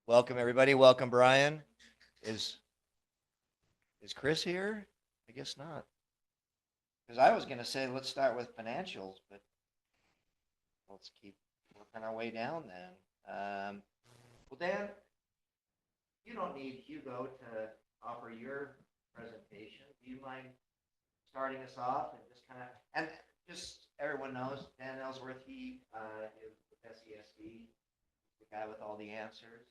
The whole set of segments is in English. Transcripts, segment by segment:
Welcome everybody. Welcome Brian. Is Chris here? I guess not. Because I was going to say let's start with financials, but let's keep working our way down then. Well, Dan, you don't need Hugo to offer your presentation. Do you mind starting us off and just kind of and just everyone knows Dan Ellsworth. He is with SESD, the guy with all the answers.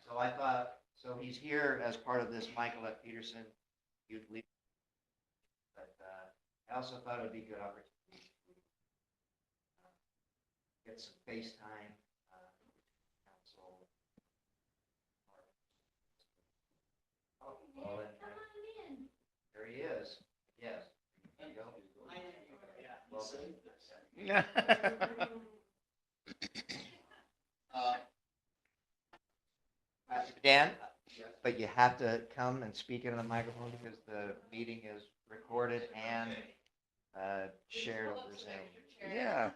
So I thought so he's here as part of this Michael F. Peterson Youth League. But I also thought it would be a good opportunity to get some FaceTime council. Oh, and there he is. Yes. There you go. Dan, but you have to come and speak into the microphone because the meeting is recorded and shared over Zoom. Yeah.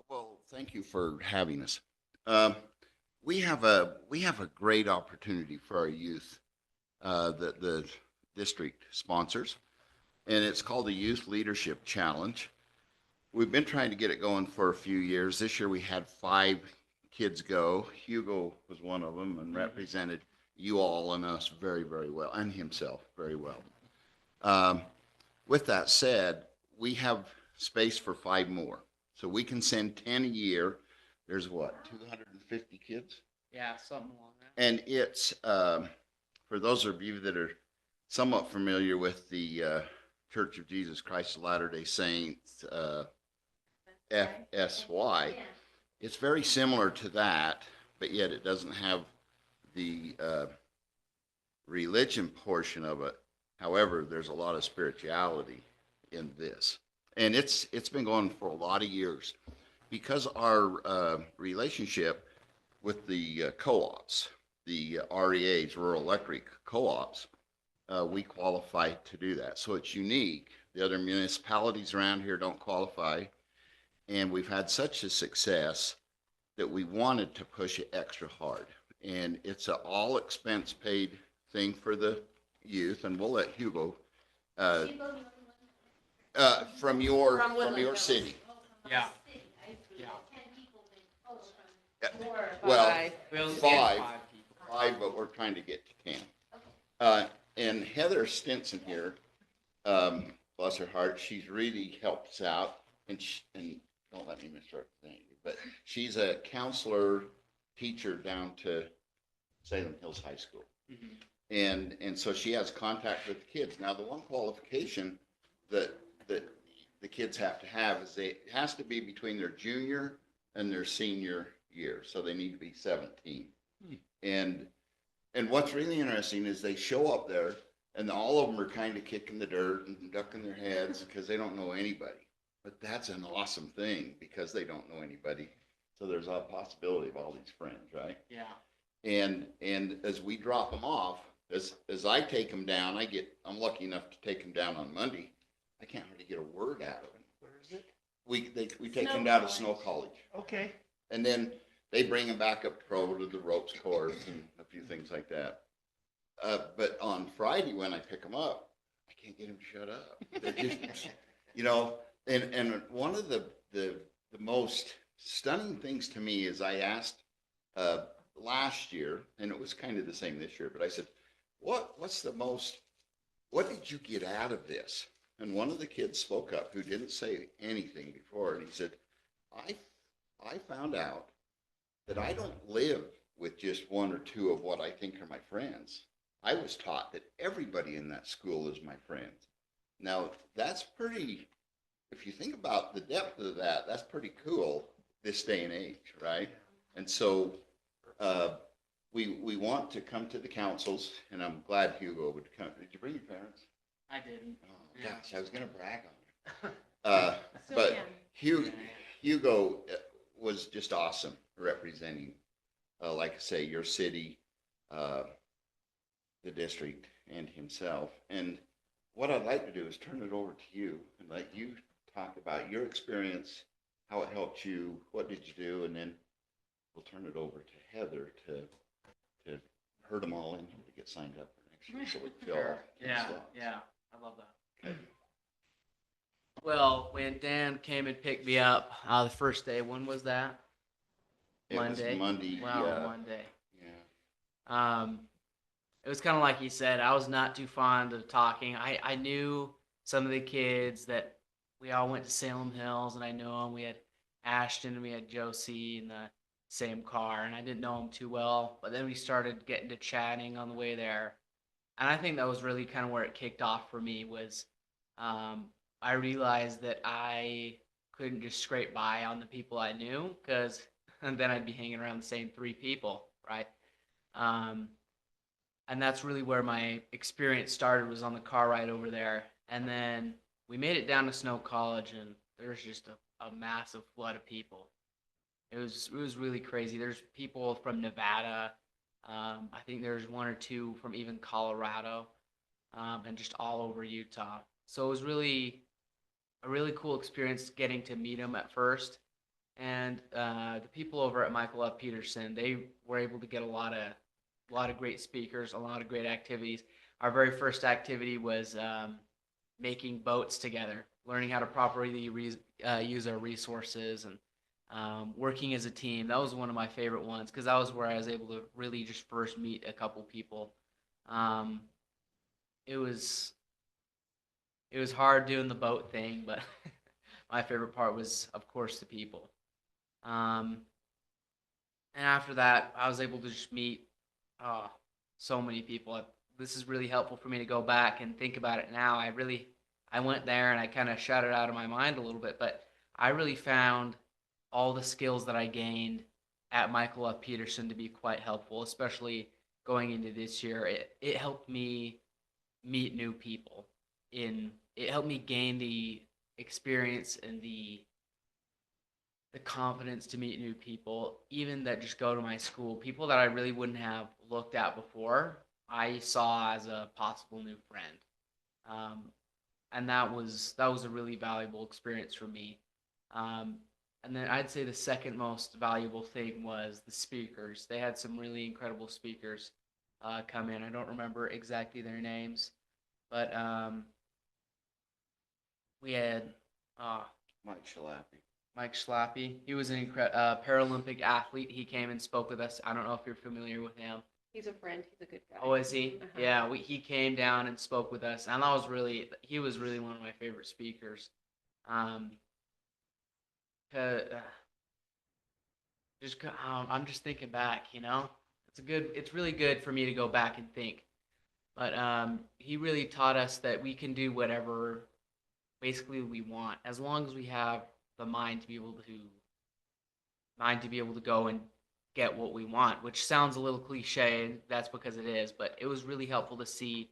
Well, thank you for having us. We have a great opportunity for our youth that the district sponsors, and it's called the Youth Leadership Challenge. We've been trying to get it going for a few years. This year we had 5 kids go. Hugo was one of them and represented you all and us very, very well, and himself very well. With that said, we have space for 5 more. So we can send 10 a year. There's what, 250 kids? Yeah, something along that. And it's, for those of you that are somewhat familiar with the Church of Jesus Christ of Latter-day Saints, FSY, it's very similar to that, but yet it doesn't have the religion portion of it. However, there's a lot of spirituality in this. And it's been going for a lot of years because our relationship with the co-ops, the REAs, Rural Electric Co-ops, we qualify to do that. So it's unique. The other municipalities around here don't qualify. And we've had such a success that we wanted to push it extra hard. And it's an all expense paid thing for the youth. And we'll let Hugo from your city. Yeah. Yeah. Well, We'll get 5, 5 people. 5, but we're trying to get to 10. And Heather Stinson here, bless her heart, she's really helped us out, and don't let me misrepresent you, but she's a counselor teacher down to Salem Hills High School. Mm-hmm. And so she has contact with the kids. Now, the one qualification that the kids have to have is it has to be between their junior and their senior year. So they need to be 17. And what's really interesting is they show up there and all of them are kind of kicking the dirt and ducking their heads because they don't know anybody. But that's an awesome thing because they don't know anybody. So there's a possibility of all these friends, right? Yeah. And as we drop them off, as I take them down, I'm lucky enough to take them down on Monday. I can't really get a word out of them. Where is it? We take them down to Snow College. Okay. And then they bring them back up to Provo to the ropes course and a few things like that. But on Friday when I pick them up, I can't get them to shut up. They're just, and one of the most stunning things to me is I asked last year, and it was kind of the same this year, but I said, what did you get out of this? And one of the kids spoke up who didn't say anything before, and he said, I found out that I don't live with just 1 or 2 of what I think are my friends. I was taught that everybody in that school is my friend. Now, that's pretty, if you think about the depth of that, that's pretty cool this day and age, right? And so we want to come to the councils, and I'm glad Hugo would come. Did you bring your parents? I didn't. Oh, gosh, I was going to brag on you. But Hugo, was just awesome representing, like I say, your city, uh, the district, and himself. And what I'd like to do is turn it over to you and let you talk about your experience, how it helped you, what did you do, and then we'll turn it over to Heather to herd them all in here to get signed up for next year, so we can fill all the Yeah, slots. yeah, I love that. Well, when Dan came and picked me up the first day, when was that? It was Monday. Monday. Wow, Monday. Yeah. It was kind of like he said. I was not too fond of talking. I knew some of the kids that we all went to Salem Hills, and I knew them. We had Ashton and we had Josie in the same car, and I didn't know them too well. But then we started getting to chatting on the way there, and I think that was really kind of where it kicked off for me. Was I realized that I couldn't just scrape by on the people I knew, because then I'd be hanging around the same three people, right? Um, and that's really where my experience started, was on the car ride over there. And then we made it down to Snow College, and there's just a massive flood of people. It was really crazy. There's people from Nevada. I think there's one or two from even Colorado, and just all over Utah. So it was really a really cool experience getting to meet them at first. And the people over at Michael F. Peterson, they were able to get a lot of great speakers, a lot of great activities. Our very first activity was making boats together, learning how to properly use our resources, and working as a team. That was one of my favorite ones, because that was where I was able to really just first meet a couple people. Um, it was it was hard doing the boat thing, but my favorite part was, of course, the people. Um, and after that, I was able to just meet so many people. This is really helpful for me to go back and think about it now. I went there and I kind of shut it out of my mind a little bit, but I really found all the skills that I gained at Michael F. Peterson to be quite helpful, especially going into this year. It helped me meet new people. It helped me gain the experience and the confidence to meet new people, even that just go to my school, people that I really wouldn't have looked at before, I saw as a possible new friend. Um, and that was a really valuable experience for me. Um, and then I'd say the second most valuable thing was the speakers. They had some really incredible speakers come in. I don't remember exactly their names, but we had uh, Mike Shalappy. Mike Schlappy. He was an Paralympic athlete. He came and spoke with us. I don't know if you're familiar with him. He's a friend. He's a good guy. Oh, is he? Uh-huh. Yeah, he came down and spoke with us, and he was really one of my favorite speakers. Um, I'm just thinking back, it's really good for me to go back and think. But he really taught us that we can do whatever basically we want, as long as we have the mind to be able to go and get what we want, which sounds a little cliche, and that's because it is, but it was really helpful to see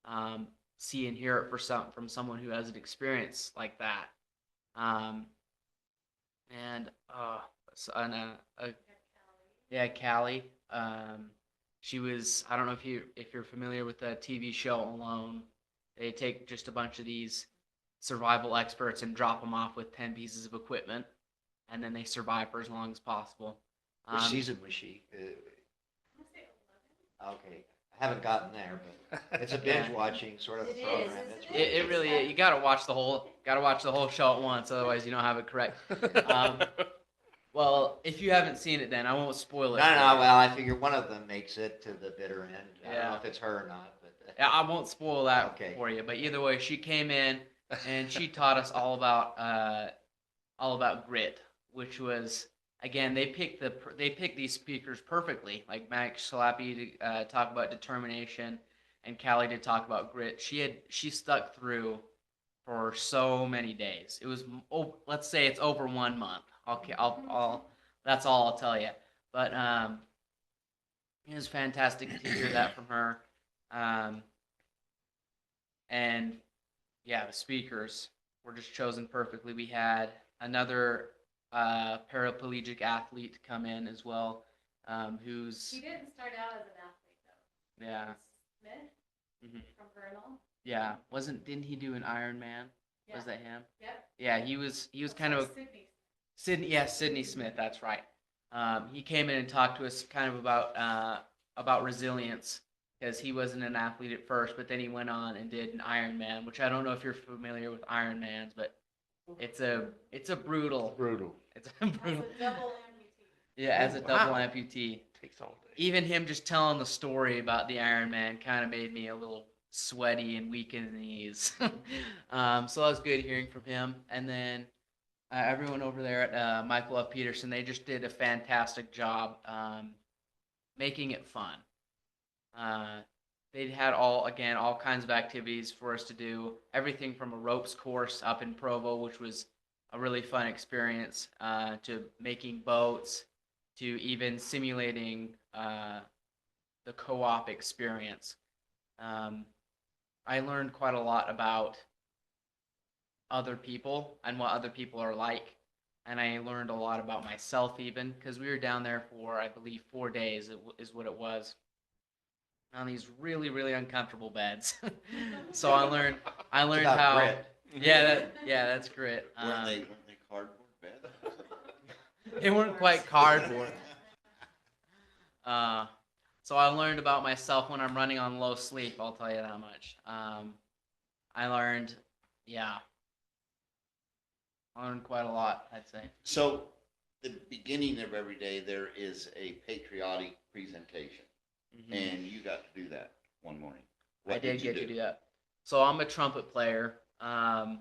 and hear it from someone who has an experience like that. And so, and yeah, Callie. She was, I don't know if you're familiar with the TV show Alone. They take just a bunch of these survival experts and drop them off with 10 pieces of equipment, and then they survive for as long as possible. Which season was she? Okay, I haven't gotten there, but it's a binge watching sort of It is, program. isn't It's it? really It really is. You gotta watch the whole show at once, otherwise you don't have it correct. Well, if you haven't seen it, then I won't spoil it. No, no, well, I figure one of them makes it to the bitter end. I don't Yeah. know if it's her or not, but. Yeah, I won't spoil that Okay. for you, but either way, she came in and she taught us all about grit, which was, again, they picked these speakers perfectly, like Mike Schlappy to talk about determination, and Callie to talk about grit. She stuck through for so many days. It was, let's say it's over 1 month. Okay, that's all I'll tell you. But it was fantastic to hear that from her. And yeah, the speakers were just chosen perfectly. We had another paraplegic athlete to come in as well, who's He didn't start out as an athlete though. yeah, Smith mhm, from Vernal. yeah. Didn't he do an Ironman? Yeah. Was that him? Yep. Yeah, he was Looks kind like of Sydney. Sydney. Yeah, Sydney Smith. That's right. He came in and talked to us kind of about resilience because he wasn't an athlete at first, but then he went on and did an Ironman, which I don't know if you're familiar with Ironmans, but it's a brutal. Brutal. It's a As brutal. a double amputee. Yeah, as a Oh, double wow. amputee. Takes all day. Even him just telling the story about the Ironman kind of made me a little sweaty and weak in the knees. So that was good hearing from him. And then everyone over there at Michael F. Peterson, they just did a fantastic job making it fun. They had all kinds of activities for us to do. Everything from a ropes course up in Provo, which was a really fun experience, to making boats, to even simulating the co-op experience. I learned quite a lot about other people and what other people are like. And I learned a lot about myself even because we were down there for, I believe, 4 days is what it was, on these really, really uncomfortable beds. So I learned It's about how, grit. that's grit. Weren't they cardboard beds? They weren't quite cardboard. So I learned about myself when I'm running on low sleep. I'll tell you that much. I learned quite a lot, I'd say. So, the beginning of every day, there is a patriotic presentation, and you got to do that one morning. I What did you get to do that. So I'm a trumpet player, and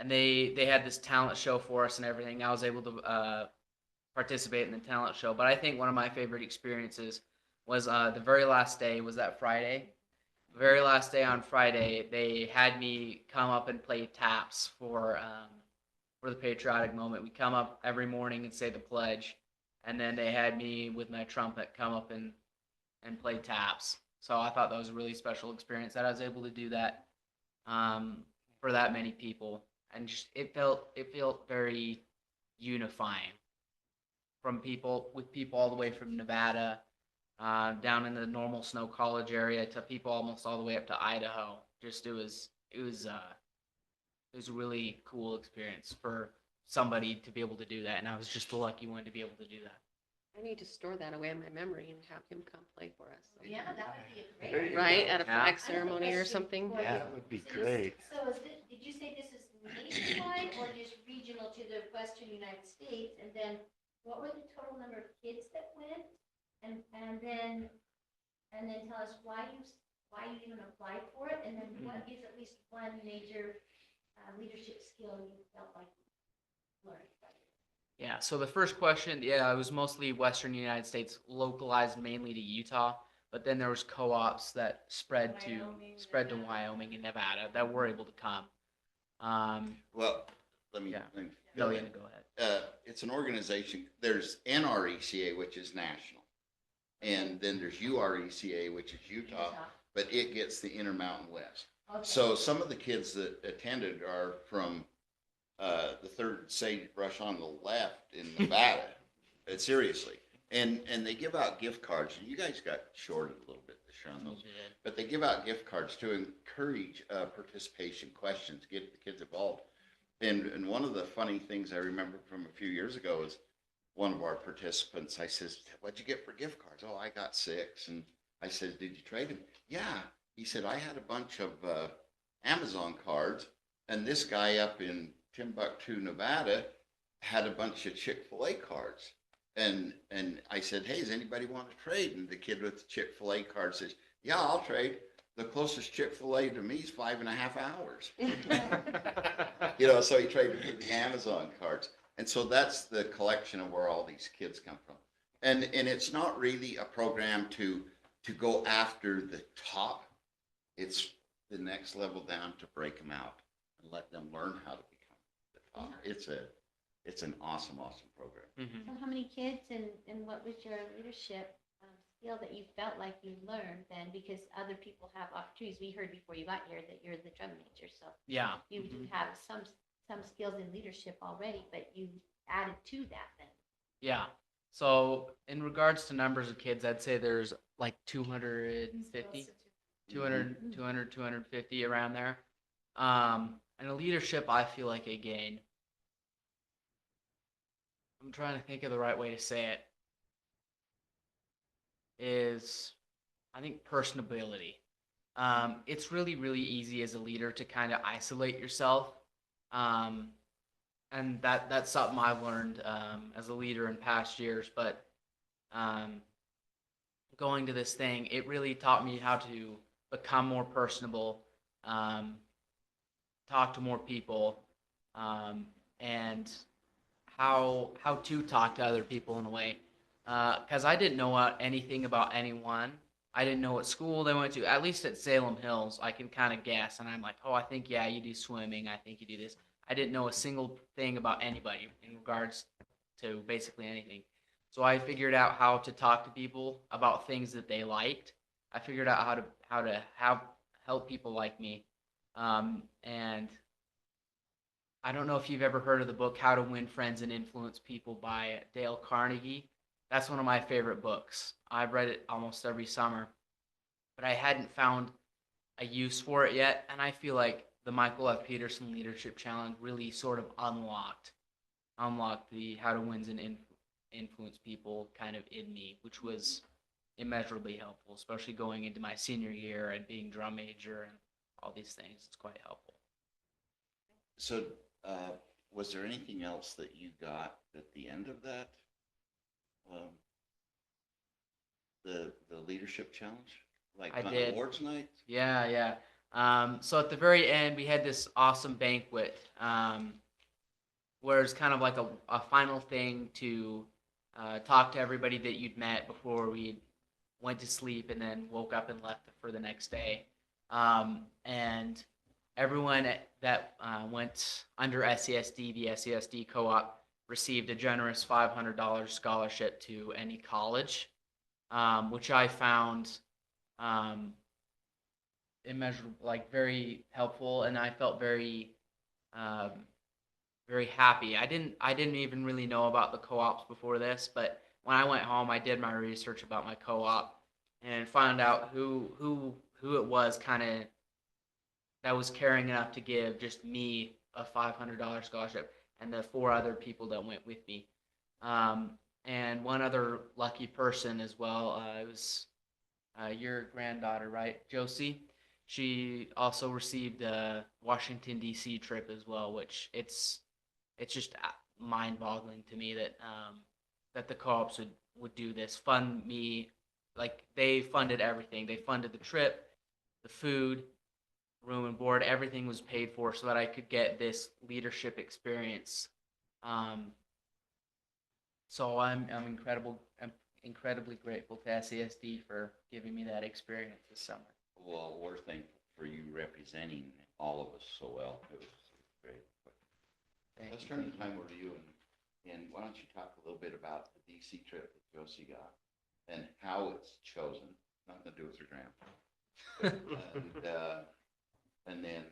they had this talent show for us and everything. I was able to participate in the talent show, but I think one of my favorite experiences was the very last day. Was that Friday? The very last day on Friday, they had me come up and play taps for the patriotic moment. We come up every morning and say the pledge, and then they had me with my trumpet come up and play taps. So I thought that was a really special experience that I was able to do that for that many people, and just it felt very unifying from people all the way from Nevada down in the normal Snow College area to people almost all the way up to Idaho. Just it was a really cool experience for somebody to be able to do that, and I was just the lucky one to be able to do that. I need to store that away in my memory and have him come play for us. Yeah, that would be a There great. you Right, go. at a Yeah. flag ceremony or something. Yeah, that would be great. So did you say this is nationwide or just regional to the western United States? And then what were the total number of kids that went? And then tell us why you even applied for it? And then what is at least one major leadership skill you felt like you learned? Yeah, so the first question, it was mostly Western United States, localized mainly to Utah, but then there was co-ops that spread to Wyoming, Wyoming and Nevada that were able to come. Well, let me. Yeah. Let me No, fill yeah, in. go ahead. It's an organization. There's NRECA, which is national, and then there's URECA, which is Utah, but it gets the Intermountain West. Okay. So some of the kids that attended are from the third sagebrush on the left in Nevada. Seriously, and they give out gift cards. And you guys got shorted a little bit this year on those, but they give out gift cards to encourage participation, questions, get the kids involved. And one of the funny things I remember from a few years ago is one of our participants. I says, "What'd you get for gift cards?" "Oh, I got 6." And I said, "Did you trade them?" "Yeah." He said, "I had a bunch of Amazon cards, and this guy up in Timbuktu, Nevada, had a bunch of Chick-fil-A cards." And I said, "Hey, does anybody want to trade?" And the kid with the Chick-fil-A card says, "Yeah, I'll trade. The closest Chick-fil-A to me is 5.5 hours." So he traded for the Amazon cards. And so that's the collection of where all these kids come from. And it's not really a program to go after the top. It's the next level down to break them out and let them learn how to become the top. It's an awesome program. Mm-hmm. So how many kids and what was your leadership skill that you felt like you learned then? Because other people have opportunities. We heard before you got here that you're the drum major, so Yeah. you do have some some skills in leadership already, but you added to that then. Yeah. So in regards to numbers of kids, I'd say there's like 250, 200, 200, 250 around there. And a leadership, I feel like a gain. I'm trying to think of the right way to say it. Is I think personability. It's really, really easy as a leader to kind of isolate yourself. Um, and that's something I've learned as a leader in past years. But um, going to this thing, it really taught me how to become more personable, talk to more people, and how to talk to other people in a way. Because I didn't know anything about anyone. I didn't know what school they went to. At least at Salem Hills, I can kind of guess, and I'm like, oh, I think yeah, you do swimming. I think you do this. I didn't know a single thing about anybody in regards to basically anything. So I figured out how to talk to people about things that they liked. I figured out how to help people like me. And I don't know if you've ever heard of the book How to Win Friends and Influence People by Dale Carnegie. That's one of my favorite books. I've read it almost every summer, but I hadn't found a use for it yet. And I feel like the Michael F. Peterson Leadership Challenge really sort of unlocked the How to Win and Influence People kind of in me, which was immeasurably helpful, especially going into my senior year and being drum major and all these things. It's quite helpful. So, was there anything else that you got at the end of that? The leadership challenge, like I on did. awards night? Yeah. So at the very end, we had this awesome banquet, where it's kind of like a final thing to talk to everybody that you'd met before we went to sleep and then woke up and left for the next day. And everyone that went under SESD, the SESD co-op, received a generous $500 scholarship to any college, which I found immeasurable, like very helpful, and I felt very, very happy. I didn't even really know about the co-ops before this, but when I went home, I did my research about my co-op and found out who it was kind of that was caring enough to give just me a $500 scholarship and the 4 other people that went with me. And one other lucky person as well. It was your granddaughter, right, Josie? She also received a Washington D.C. trip as well, which it's just mind-boggling to me that that the co-ops would do this, fund me, like they funded everything. They funded the trip, the food, room and board, everything was paid for so that I could get this leadership experience. So I'm incredibly grateful to SESD for giving me that experience this summer. Well, we're thankful for you representing all of us so well. It was great. Let's turn the time over to you, and why don't you talk a little bit about the DC trip that Josie got and how it's chosen, nothing to do with your grandpa. And then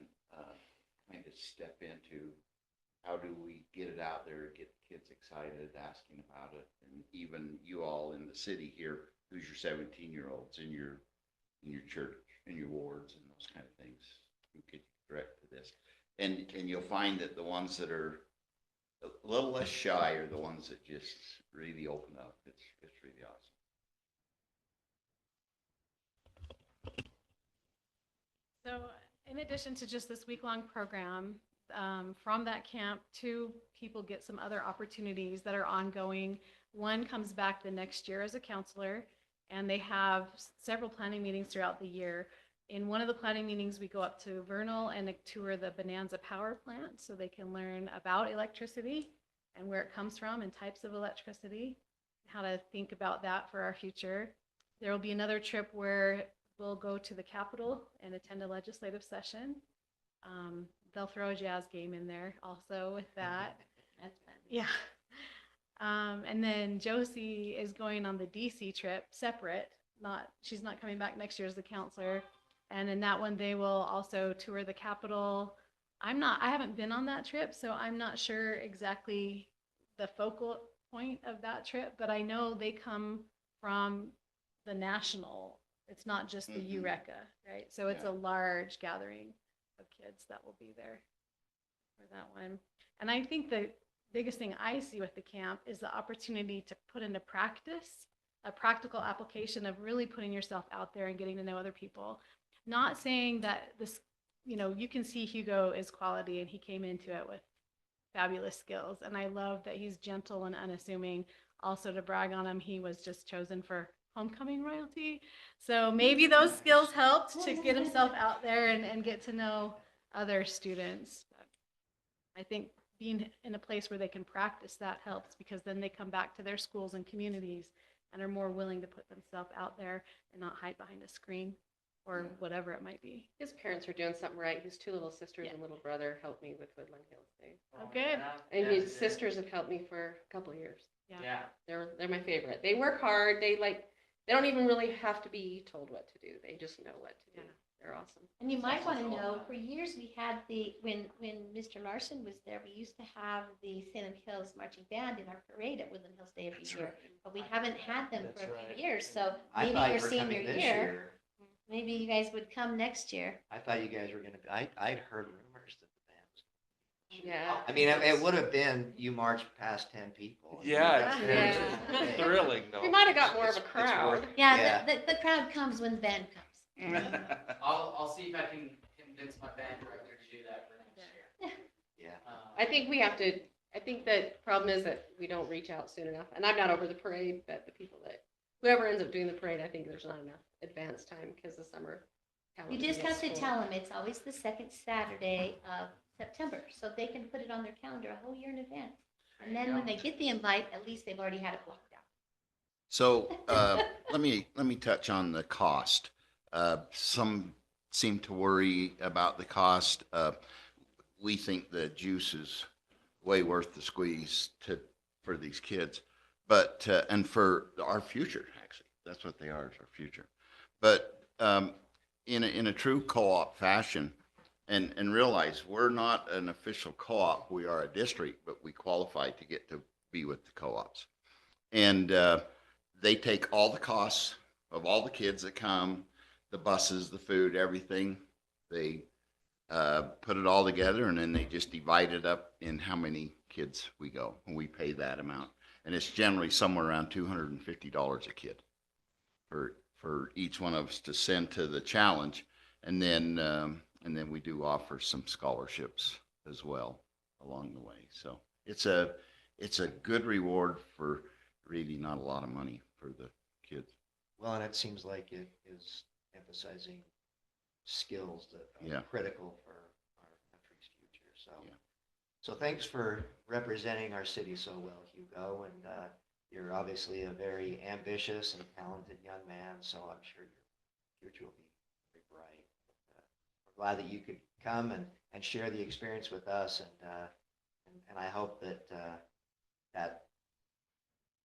kind of step into how do we get it out there, get the kids excited, asking about it, and even you all in the city here, who's your 17-year-olds in your church, in your wards, and those kind of things, who could direct to this. And you'll find that the ones that are a little less shy are the ones that just really open up. It's really awesome. So in addition to just this week-long program, from that camp, 2 people get some other opportunities that are ongoing. One comes back the next year as a counselor, and they have several planning meetings throughout the year. In one of the planning meetings, we go up to Vernal and tour the Bonanza power plant so they can learn about electricity and where it comes from and types of electricity, how to think about that for our future. There will be another trip where we'll go to the Capitol and attend a legislative session. They'll throw a jazz game in there also with that. That's fun. Yeah. And then Josie is going on the DC trip separate. She's not coming back next year as the counselor. And in that one, they will also tour the Capitol, I haven't been on that trip, so I'm not sure exactly the focal point of that trip, but I know they come from the national. It's not just the Mhm. Eureka, right? So it's Yeah. a large gathering of kids that will be there for that one. And I think the biggest thing I see with the camp is the opportunity to put into practice a practical application of really putting yourself out there and getting to know other people. Not saying that this, you can see Hugo is quality and he came into it with fabulous skills. And I love that he's gentle and unassuming. Also, to brag on him, he was just chosen for homecoming royalty. So maybe those skills helped to get himself out there and get to know other students. But I think being in a place where they can practice that helps, because then they come back to their schools and communities and are more willing to put themselves out there and not hide behind a screen or whatever it might be. His parents are doing something right. His two little sisters Yeah. and little brother helped me with Woodland Hills Day. Oh, good. And his sisters have helped me for a couple of years. Yeah. They're my favorite. They work hard. They don't even really have to be told what to do. They just know what to do. Yeah. They're awesome. And you might want to know, for years we had when Mr. Larson was there, we used to have the Salem Hills Marching Band in our parade at Woodland Hills Day every year. But we haven't had them That's for a right. few years, so I maybe thought your you were senior coming this year, year. maybe you guys would come next year. I thought you guys were gonna be, I'd heard rumors that the band was. Yeah. I mean, it would have been, you marched past 10 people. Yeah, Yeah. it's thrilling though. We might have got more of a It's crowd. worth- Yeah, Yeah. the crowd comes when the band comes. I'll see if I can convince my band director to do that for next year. Yeah. I think we have to, I think that problem is that we don't reach out soon enough. And I'm not over the parade, but the people whoever ends up doing the parade, I think there's not enough advance time because the summer. You calendar just have gets to full. tell them it's always the second Saturday of September, so they can put it on their calendar a whole year in advance. And then when they get the invite, at least they've already had it blocked out. So let me touch on the cost. Some seem to worry about the cost. We think the juice is way worth the squeeze for these kids, but and for our future, actually, that's what they are, is our future. But in a true co-op fashion, and realize we're not an official co-op, we are a district, but we qualify to get to be with the co-ops. And they take all the costs of all the kids that come, the buses, the food, everything. They put it all together, and then they just divide it up in how many kids we go, and we pay that amount. And it's generally somewhere around $250 a kid for each one of us to send to the challenge. And then we do offer some scholarships as well along the way. So it's a good reward for really not a lot of money for the kids. Well, and it seems like it is emphasizing skills that Yeah. are critical for our country's future. So, Yeah. so thanks for representing our city so well, Hugo. And you're obviously a very ambitious and talented young man. So I'm sure your future will be very bright. We're glad that you could come and share the experience with us. And I hope that that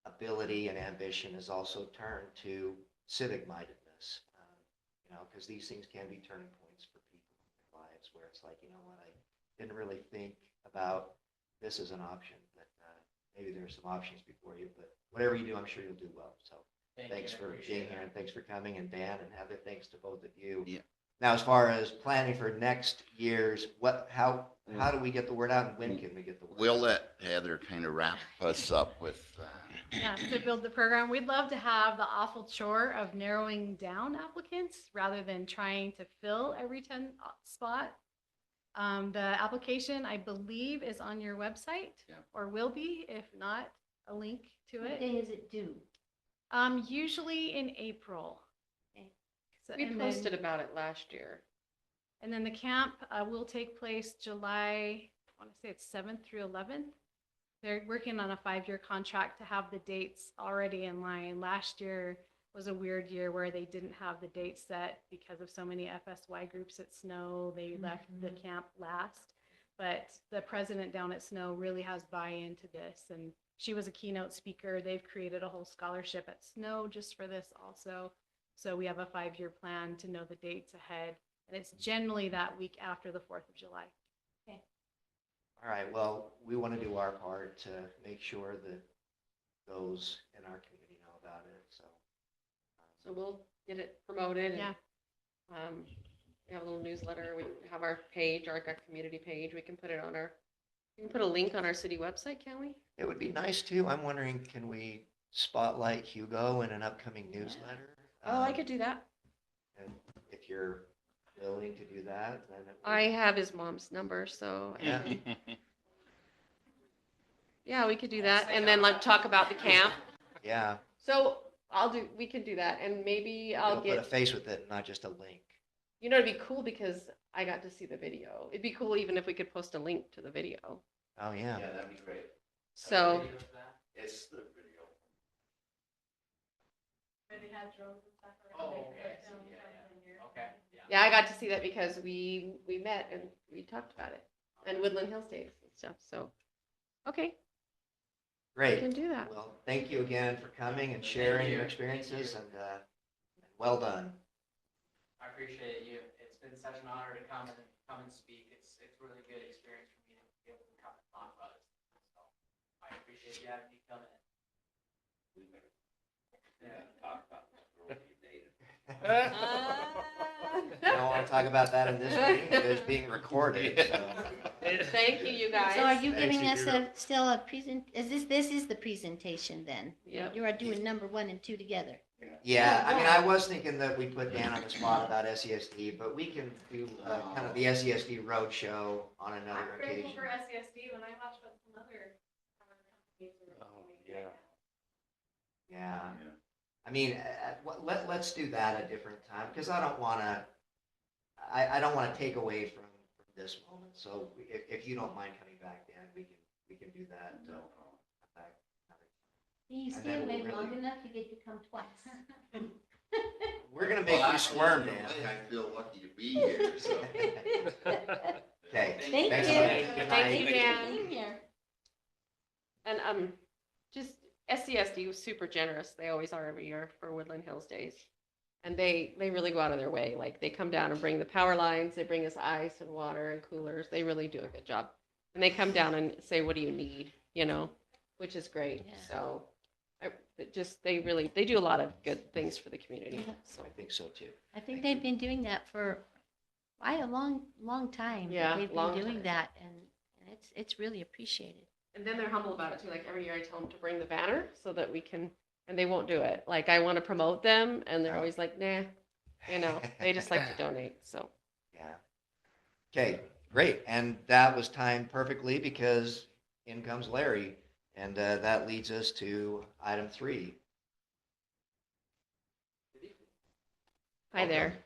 ability and ambition is also turned to civic mindedness, because these things can be turning points for people in their lives where it's like, you know what, I didn't really think about this as an option, but maybe there's some options before you, but whatever you do, I'm sure you'll do well. So thanks for being here and thanks for coming, and Dan and Heather, thanks to both of you. Yeah. Now, as far as planning for next year's, how do we get the word out, and when can we get the word We'll out? let Heather kind of wrap us up with Yeah, to build the program. We'd love to have the awful chore of narrowing down applicants rather than trying to fill every 10 spot. The application, I believe, is on your website, Yeah. or will be, if not, a link to What it. day is it due? Usually in April. Okay. So- We and then- posted about it last year. And then the camp will take place July, I want to say it's 7th through 11th. They're working on a 5-year contract to have the dates already in line. Last year was a weird year where they didn't have the date set because of so many FSY groups at Snow. They left the camp last. But the president down at Snow really has buy-in to this. And she was a keynote speaker. They've created a whole scholarship at Snow just for this also. So we have a 5-year plan to know the dates ahead. And it's generally that week after the 4th of July. Okay. All right, well, we want to do our part to make sure that those in our community know about it, so. So we'll get it promoted. Yeah. We have a little newsletter. We have our page, our community page. We can put it on we can put a link on our city website, can we? It would be nice too. I'm wondering, can we spotlight Hugo in an upcoming newsletter? Oh, I could do that. And if you're willing to do that, then. it would- I have his mom's number, so. I Yeah. can- Yeah, we could do that. And then like talk about the camp. Yeah. So we can do that. And maybe I'll You'll put a get, face with it, not just a link. you know, it'd be cool because I got to see the video. It'd be cool even if we could post a link to the video. Oh, yeah. that'd be great. So, It's the video. Oh, okay. Okay, yeah. yeah, I got to see that because we met and we talked about it. And Woodland Hills Days and stuff. So, okay, we Great. can do that. Well, thank you again for coming and sharing your experiences and well done. I appreciate you. It's been such an honor to come and speak. It's really good experience for me to be able to come and talk about it. So I appreciate you having me come in. Yeah, talk about this girl you dated. I don't want to talk about that in this meeting. It is being recorded, so. Thank you, you guys. So are you Thanks, giving us Hugo. still a this is the presentation then? Yep. You are doing number 1 and 2 together. Yeah, I mean, I was thinking that we put Dan on the spot about SESD, but we can do kind of the SESD roadshow on another I'm grateful occasion. for SESD when I watch what some other companies are Oh, doing. Yeah. I mean, let's do that a different time, because I don't want to, I don't want to take away from this moment. So if you don't mind coming back, Dan, we can do that. Back You And stay then we'll away long really- enough, you get to come twice. We're gonna make you squirm, Dan. I feel lucky to be here, so. Okay. Thank Thanks, you. Dan. Good Thank you, night. Dan. Being here. And just SCSD was super generous. They always are every year for Woodland Hills Days. And they really go out of their way. Like they come down and bring the power lines, they bring us ice and water and coolers. They really do a good job. And they come down and say, what do you need? You know, which is great. Yeah. So they do a lot of good things for the community. Yeah. So I think so too. I think they've been doing that for quite a long time. that Yeah, They've long been doing time. that and it's really appreciated. And then they're humble about it too. Like every year I tell them to bring the banner so that we can, and they won't do it. Like I want to promote them and they're always like, nah, you know, they just like to donate. So. Yeah. Okay, great. And that was timed perfectly because in comes Larry. And that leads us to item 3. Hi there.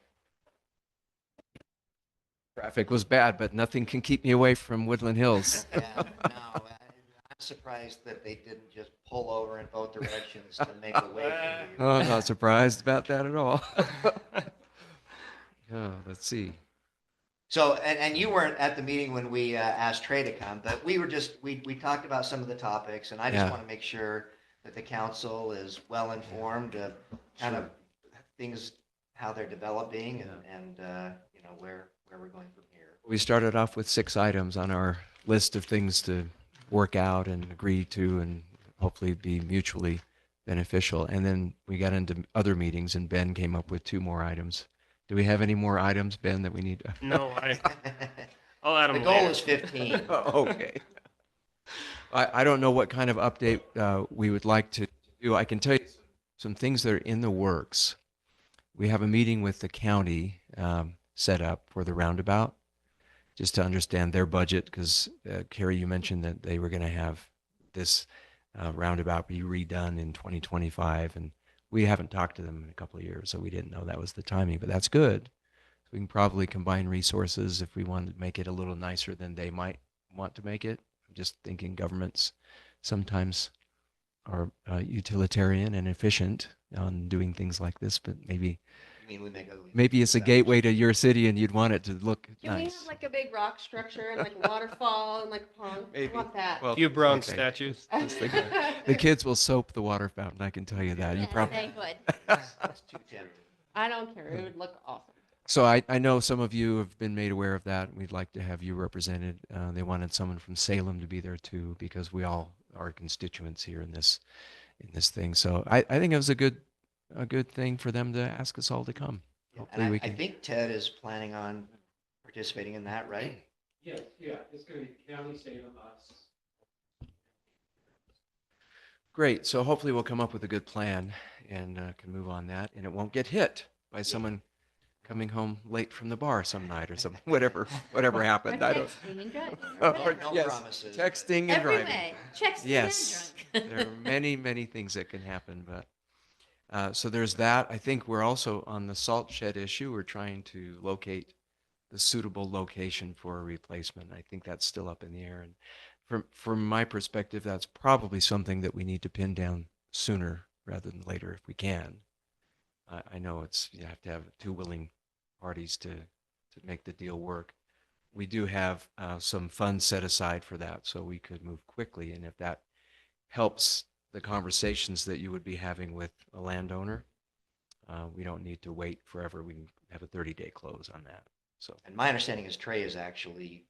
Traffic was bad, but nothing can keep me away from Woodland Hills. Yeah, no, I'm surprised that they didn't just pull over in both directions to make a way for you. Oh, I'm not surprised about that at all. Let's see. So, and you weren't at the meeting when we asked Trey to come, but we talked about some of the topics, and I just Yeah. want to make sure that the council is well informed of kind of things, how they're developing and you know, where we're going from here. We started off with 6 items on our list of things to work out and agree to and hopefully be mutually beneficial. And then we got into other meetings and Ben came up with 2 more items. Do we have any more items, Ben, that we need to? No, I'll add The them goal later. is 15. Oh, okay. I don't know what kind of update we would like to do. I can tell you some things that are in the works. We have a meeting with the county set up for the roundabout, just to understand their budget, because Carrie, you mentioned that they were going to have this roundabout be redone in 2025, and we haven't talked to them in a couple of years, so we didn't know that was the timing, but that's good. So we can probably combine resources if we wanted to make it a little nicer than they might want to make it. I'm just thinking governments sometimes are utilitarian and efficient on doing things like this, but maybe I mean, we make a. maybe it's a gateway to your city and you'd want it to look Can we nice. have like a big rock structure and like a waterfall and like a pond? I Maybe. want that. Well, A few bronze okay. statues. Just thinking. The kids will soap the water fountain, I can tell you that. You Yeah, probably they would. That's too tempting. I don't care. It would look awesome. So I know some of you have been made aware of that. We'd like to have you represented. They wanted someone from Salem to be there too, because we all are constituents here in this thing. So I think it was a good thing for them to ask us all to come. And Hopefully we I can. think Ted is planning on participating in that, right? Yes, yeah, it's going to be county, Salem, us. Great. So hopefully we'll come up with a good plan and can move on that, and it won't get hit by someone coming home late from the bar some night or something. Whatever happened. I don't. Texting and driving. Or- whatever. No yes, promises, but- texting and Every driving. way, texting Yes, and there are many things that can happen, but so there's that. I think we're also on the salt shed issue. We're trying to locate the suitable location for a replacement. I think that's still up in the air, and from my perspective, that's probably something that we need to pin down sooner rather than later if we can. I know you have to have two willing parties to make the deal work. We do have some funds set aside for that, so we could move quickly. And if that helps the conversations that you would be having with a landowner, we don't need to wait forever. We can have a 30-day close on that. So And my understanding is Trey is actually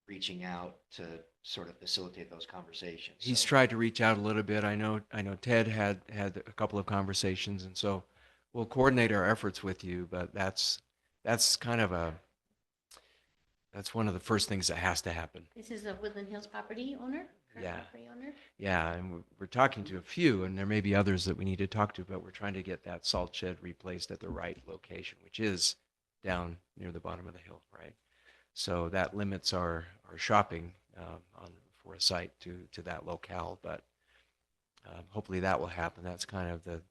reaching out to sort of facilitate those conversations. he's So- tried to reach out a little bit. I know Ted had a couple of conversations, and so we'll coordinate our efforts with you. But that's kind of that's one of the first things that has to happen. This is a Woodland Hills property owner? Current Yeah. property owner? Yeah, and we're talking to a few, and there may be others that we need to talk to, but we're trying to get that salt shed replaced at the right location, which is down near the bottom of the hill, right? So that limits our shopping for a site to that locale, but hopefully that will happen. That's kind of the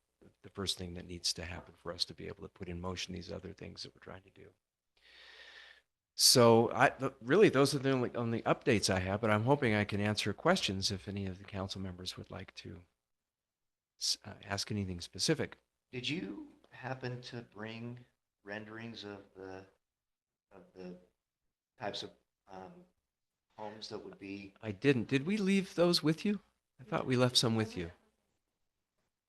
first thing that needs to happen for us to be able to put in motion these other things that we're trying to do. So really, those are the only updates I have, but I'm hoping I can answer questions if any of the council members would like to ask anything specific. Did you happen to bring renderings of the types of homes that would be? I didn't. Did we leave those with you? I thought we left some with you.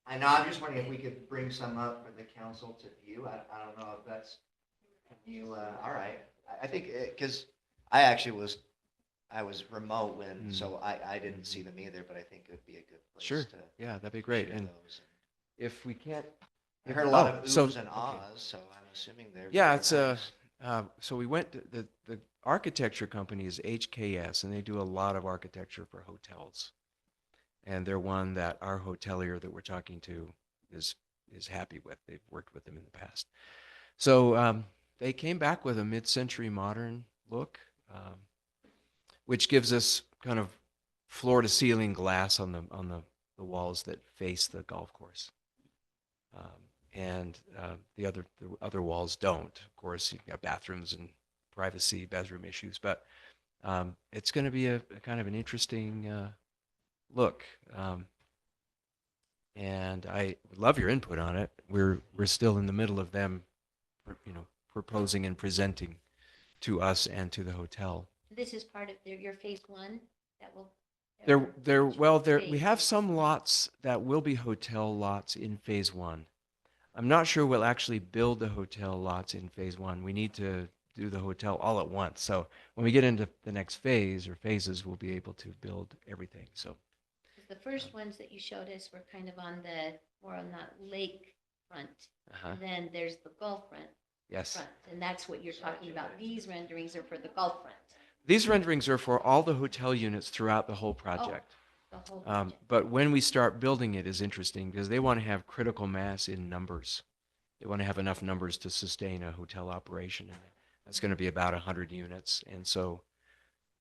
I know, I'm just wondering if we could bring some up for the council to view. I don't know if that's, you, all right. I think, because I was remote when, so I didn't see them either, but I think it would be a good place Sure. to Yeah, that'd be great. share And those. if we can't, I heard a lot Oh, of so- oohs and ahs, so I'm assuming they're. yeah, they're it's nice. so we went to the architecture company is HKS, and they do a lot of architecture for hotels. And they're one that our hotelier that we're talking to is happy with. They've worked with them in the past. So they came back with a mid-century modern look, which gives us kind of floor-to-ceiling glass on the walls that face the golf course. And the other walls don't. Of course, you've got bathrooms and privacy, bedroom issues, but it's going to be a kind of an interesting look. And I would love your input on it. We're still in the middle of them, proposing and presenting to us and to the hotel. This is part of your phase one that will. We have some lots that will be hotel lots in phase one. I'm not sure we'll actually build the hotel lots in phase one. We need to do the hotel all at once. So when we get into the next phase or phases, we'll be able to build everything. So The first ones that you showed us were kind of more on that lake front. And then there's the Gulf front, yes, and that's what you're talking about. These renderings are for the Gulf front, these renderings are for all the hotel units throughout the whole project. the whole project. But when we start building it is interesting because they want to have critical mass in numbers. They want to have enough numbers to sustain a hotel operation. And that's going to be about 100 units. And so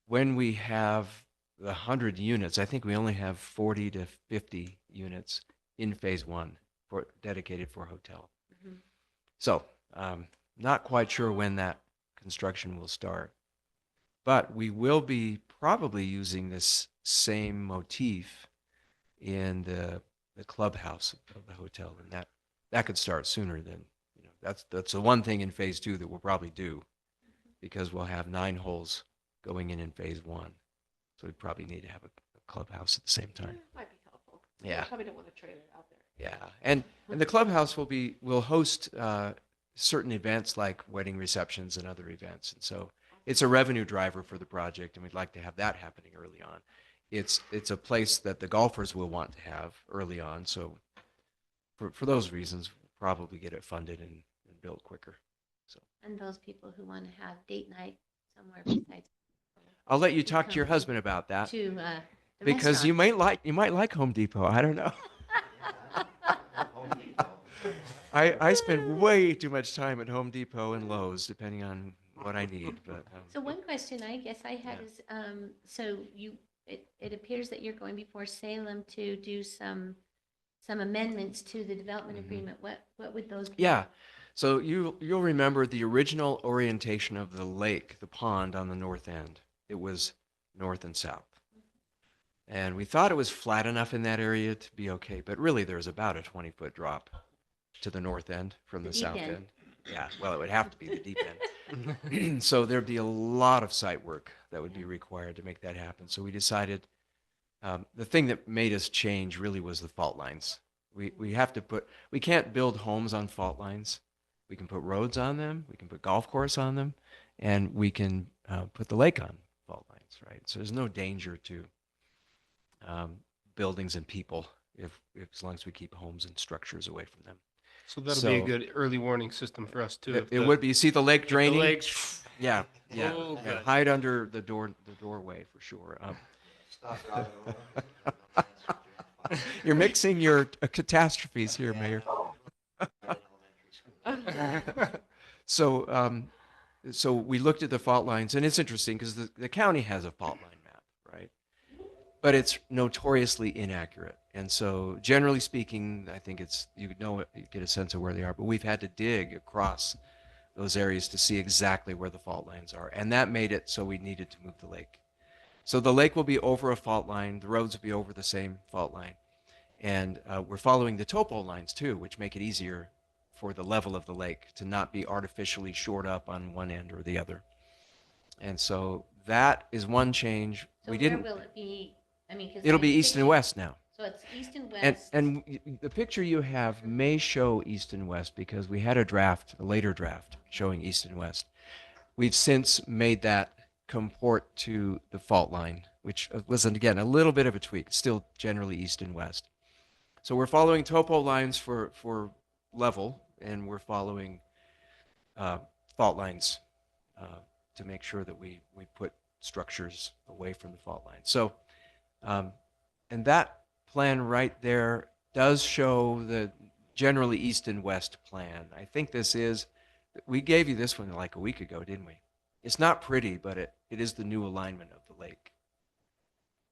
when we have the 100 units, I think we only have 40 to 50 units in phase one dedicated for hotel. Mhm. So not quite sure when that construction will start. But we will be probably using this same motif in the clubhouse of the hotel, and that could start sooner than that's the one thing in phase two that we'll probably do, because we'll have 9 holes going in phase one, so we probably need to have a clubhouse at the same time. Might be helpful. Yeah. Probably don't want to trailer out there. Yeah, and the clubhouse will host certain events like wedding receptions and other events. And so it's a revenue driver for the project, and we'd like to have that happening early on. It's a place that the golfers will want to have early on. So for those reasons, we'll probably get it funded and built quicker. So And those people who want to have date night somewhere besides I'll let you talk to your husband about that to the because you restaurant. might like Home Depot. I don't know. Home Depot. I spend way too much time at Home Depot and Lowe's, depending on what I need. But So one question I guess I had Yeah. is, so it appears that you're going before Salem to do some amendments to the development Mhm. agreement. What would those be? yeah, so you'll remember the original orientation of the lake, the pond on the north end. It was north and south, and we thought it was flat enough in that area to be okay. But really, there's about a 20-foot drop to the north end from The the deep south end. end. Yeah, well, it would have to be the deep end. So there'd be a lot of site work that would be required to make that happen. So we decided the thing that made us change really was the fault lines. We can't build homes on fault lines. We can put roads on them, we can put golf course on them, and we can put the lake on fault lines, right? So there's no danger to buildings and people if as long as we keep homes and structures away from them. So that'll be a So- good early warning system for us too. It would be. You see the lake If the draining? lakes, Yeah, yeah, Oh, yeah. good. Hide under the doorway for sure. Stop driving over. You're mixing your catastrophes here, Yeah, Mayor. no, right in elementary school. So we looked at the fault lines, and it's interesting because the county has a fault line map, right? But it's notoriously inaccurate. And so generally speaking, I think you get a sense of where they are, but we've had to dig across those areas to see exactly where the fault lines are. And that made it so we needed to move the lake. So the lake will be over a fault line, the roads will be over the same fault line. And we're following the topo lines too, which make it easier for the level of the lake to not be artificially shored up on one end or the other. And so that is one change. So We where didn't, will it be? I mean, 'cause it'll I be think east and west now. So it's east and And, west. and the picture you have may show east and west because we had a later draft showing east and west. We've since made that comport to the fault line, which was, again, a little bit of a tweak, still generally east and west. So we're following topo lines for level, and we're following fault lines to make sure that we put structures away from the fault line. So, and that plan right there does show the generally east and west plan. I think we gave you this one like a week ago, didn't we? It's not pretty, but it is the new alignment of the lake.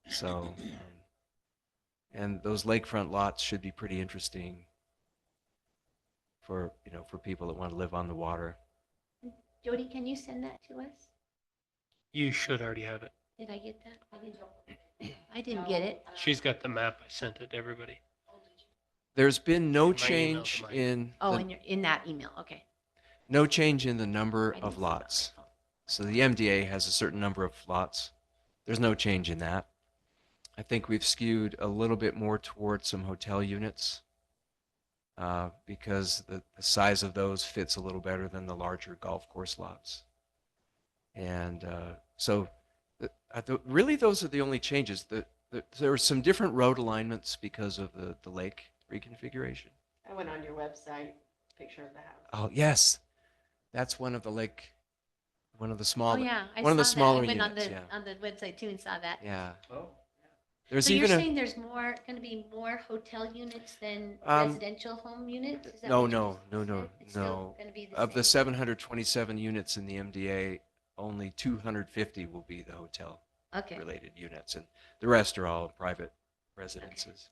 So, and those lakefront lots should be pretty interesting for people that want to live on the water. Jody, can you send that to us? you should already have it. Did I get that? I didn't get it. She's got the map. I sent it to everybody. There's been no My email to change mine. in Oh, the, in that email, okay. no change in the number I didn't of see it. lots. So the MDA has a certain number of lots. There's no change in that. I think we've skewed a little bit more towards some hotel units because the size of those fits a little better than the larger golf course lots. And so really those are the only changes. There were some different road alignments because of the lake reconfiguration. I went on your website, picture of the house. Oh, yes. That's one of the small, Oh, yeah. I one of the saw that. smaller I went units, yeah. on the website too and saw that. Yeah. Oh, There's So you're even saying there's going to be more hotel units than Um, residential home units? Is that no, what you no, just no, said? no, It's still no. gonna be the Of the same? 727 units in the MDA, only 250 will be the hotel Okay. related units, and the rest are all private residences.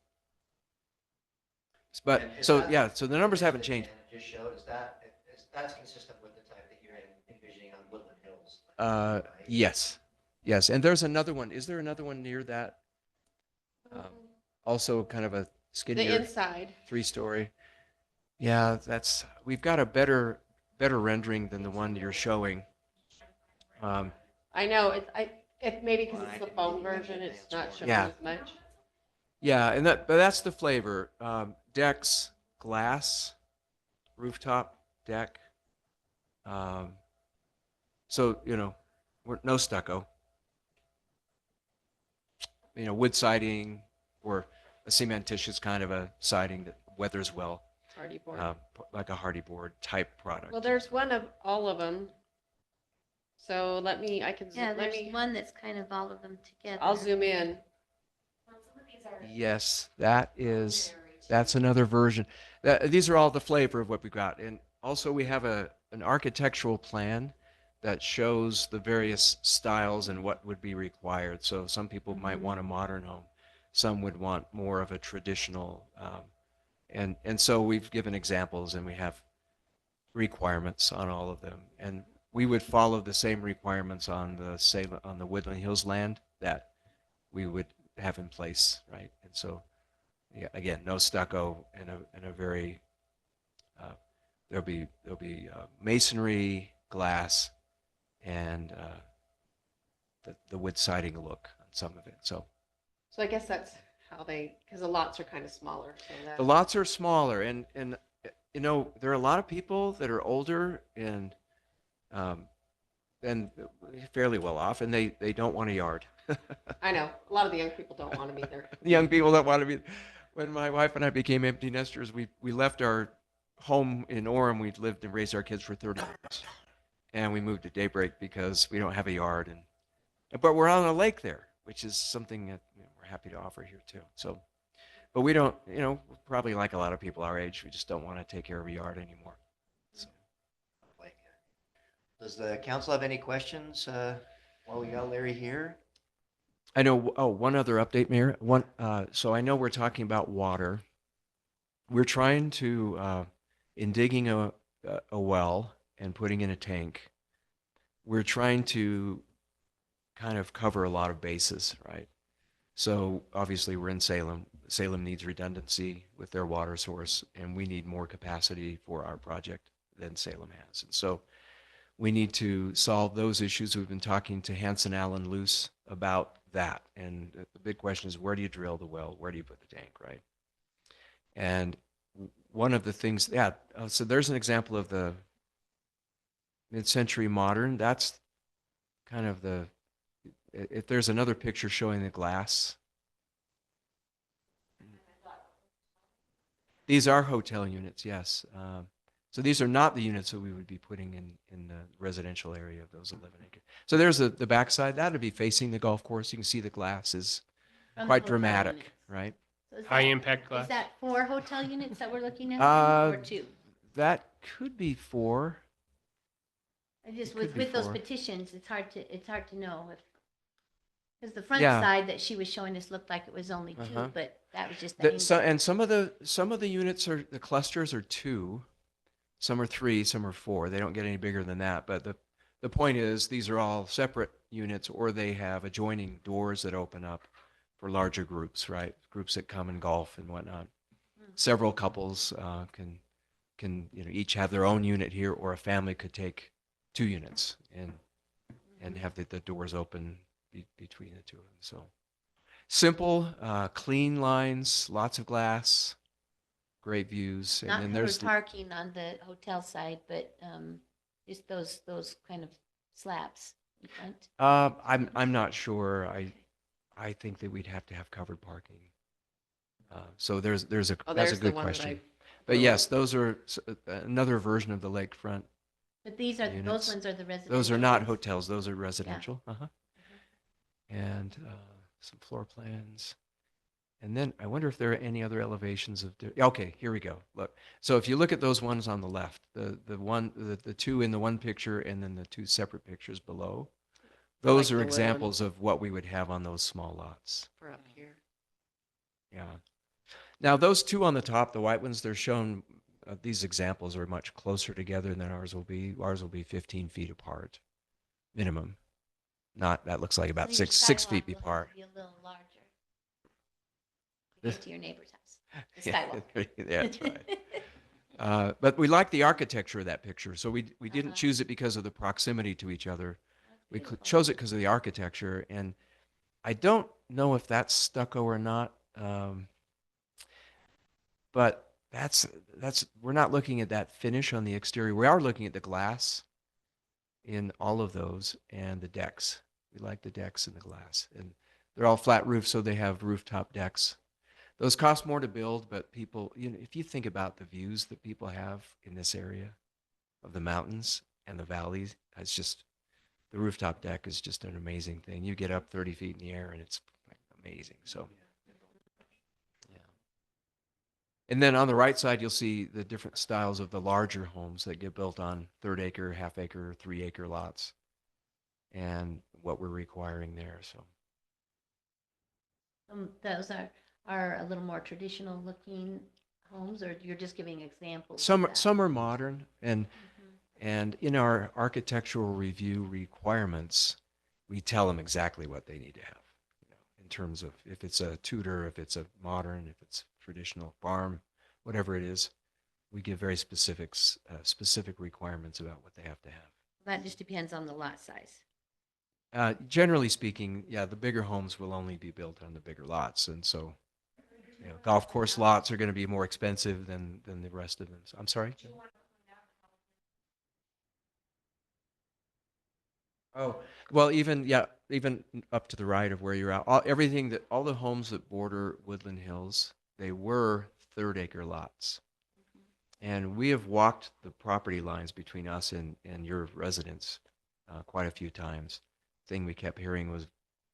But and is so that- yeah, so the numbers haven't that changed. Janet just showed, that's consistent with the type that you're envisioning on Woodland Hills? right? Yes, and there's another one. Is there another one near that? Also, kind of a The skinnier inside. 3-story. Yeah, we've got a better rendering than the one you're showing. I know, it maybe because Well, I it's the can phone maybe version, advance it's not more. showing Yeah. as much. Yeah, but that's the flavor. Decks, glass, rooftop deck, Um, so, no stucco. Wood siding or a cementitious kind of a siding that weathers well, Hardy board. like a hardy board type product. Well, there's one of all of them. So Yeah, let there's me, one that's kind of all of them together. I'll zoom in. Yes, that's another version. These are all the flavor of what we got. And also we have an architectural plan that shows the various styles and what would be required. So some people might want a modern home. Some would want more of a traditional. And so we've given examples and we have requirements on all of them. And we would follow the same requirements on the Woodland Hills land that we would have in place, right? And so, yeah, again, no stucco and a very there'll be masonry, glass, and the wood siding look on some of it. So So I guess that's how because the lots are kind of smaller. So the lots are smaller, and there are a lot of people that are older and fairly well off, and they don't want a yard. I know a lot of the young people don't want them either. The young people that want to be. When my wife and I became empty nesters, we left our home in Orem. We'd lived and raised our kids for 30 years, and we moved to Daybreak because we don't have a yard, but we're on a lake there, which is something that we're happy to offer here too. So, but we don't, probably like a lot of people our age, we just don't want to take care of a yard anymore. So. Does the council have any questions while we got Larry here? I know. Oh, one other update, Mayor. So I know we're talking about water. We're trying to, in digging a well and putting in a tank, we're trying to kind of cover a lot of bases, right? So obviously we're in Salem. Salem needs redundancy with their water source, and we need more capacity for our project than Salem has. And so we need to solve those issues. We've been talking to Hanson Allen Luce about that. And the big question is, where do you drill the well? Where do you put the tank, right? And one of the things, so there's an example of the mid-century modern. That's kind of if there's another picture showing the glass. These are hotel units, yes. So these are not the units that we would be putting in the residential area of those 11 acres. So there's the backside. That would be facing the golf course. You can see the glass is From the quite hotel dramatic, units. right? So is High that- impact glass. Is that 4 hotel units that we're looking at, Uh, or 2? That could be 4. I just, it could be with those 4. petitions, it's hard to know if, because the front Yeah. side that she was showing us looked like it was only 2, Uh-huh. but that was just the The, angle. so, and some of the units the clusters are 2, some are 3, some are 4. They don't get any bigger than that. But the point is, these are all separate units, or they have adjoining doors that open up for larger groups, right? Groups that come and golf and whatnot. Several couples can each have their own unit here, or a family could take 2 units and have the doors open between the 2 of them. So simple, clean lines, lots of glass, great views, and Not then covered there's parking on the hotel side, but just those kind of slabs in front. I'm not sure. I think that we'd have to have covered parking. So that's a There's the good one that question. I But blew yes, up. those are another version of the lakefront. But those Units. ones are the residential. Those are not ones. hotels. Those are residential. And some floor plans. And then I wonder if there are any other elevations of. Okay, here we go. Look. So if you look at those ones on the left, the 2 in the one picture, and then the 2 separate pictures below, those like are the examples of what we would have on those small lots. for up here. Yeah. Now those 2 on the top, the white ones, they're shown. These examples are much closer together than ours will be. Ours will be 15 feet apart, minimum. Not that looks like about So your 6 sidewalk feet will have apart. to be a little larger to This- get to your neighbor's house. The Yeah, skywalk. that's right. But we like the architecture of that picture, so we didn't Uh-huh. choose it because of the proximity to each other. We Beautiful. chose it because of the architecture, and I don't know if that's stucco or not. But that's we're not looking at that finish on the exterior. We are looking at the glass in all of those, and the decks. We like the decks and the glass. And they're all flat roofs, so they have rooftop decks. Those cost more to build, but people, if you think about the views that people have in this area of the mountains and the valleys, it's just, the rooftop deck is just an amazing thing. You get up 30 feet in the air and it's amazing. So, yeah. And then on the right side, you'll see the different styles of the larger homes that get built on 1/3 acre, 1/2 acre, 3 acre lots, and what we're requiring there. So, Those are a little more traditional looking homes, or you're just giving examples? of some that? some are modern, and Mhm. and in our architectural review requirements, we tell them exactly what they need to have, in terms of if it's a Tudor, if it's a modern, if it's traditional farm, whatever it is, we give very specific requirements about what they have to have. That just depends on the lot size. Generally speaking, yeah, the bigger homes will only be built on the bigger lots, and so, golf course lots are going to be more expensive than the rest of them. I'm sorry? Oh, well, even up to the right of where you're at, all the homes that border Woodland Hills, they were 1/3 acre lots. And we have walked the property lines between us and your residents quite a few times. Thing we kept hearing was,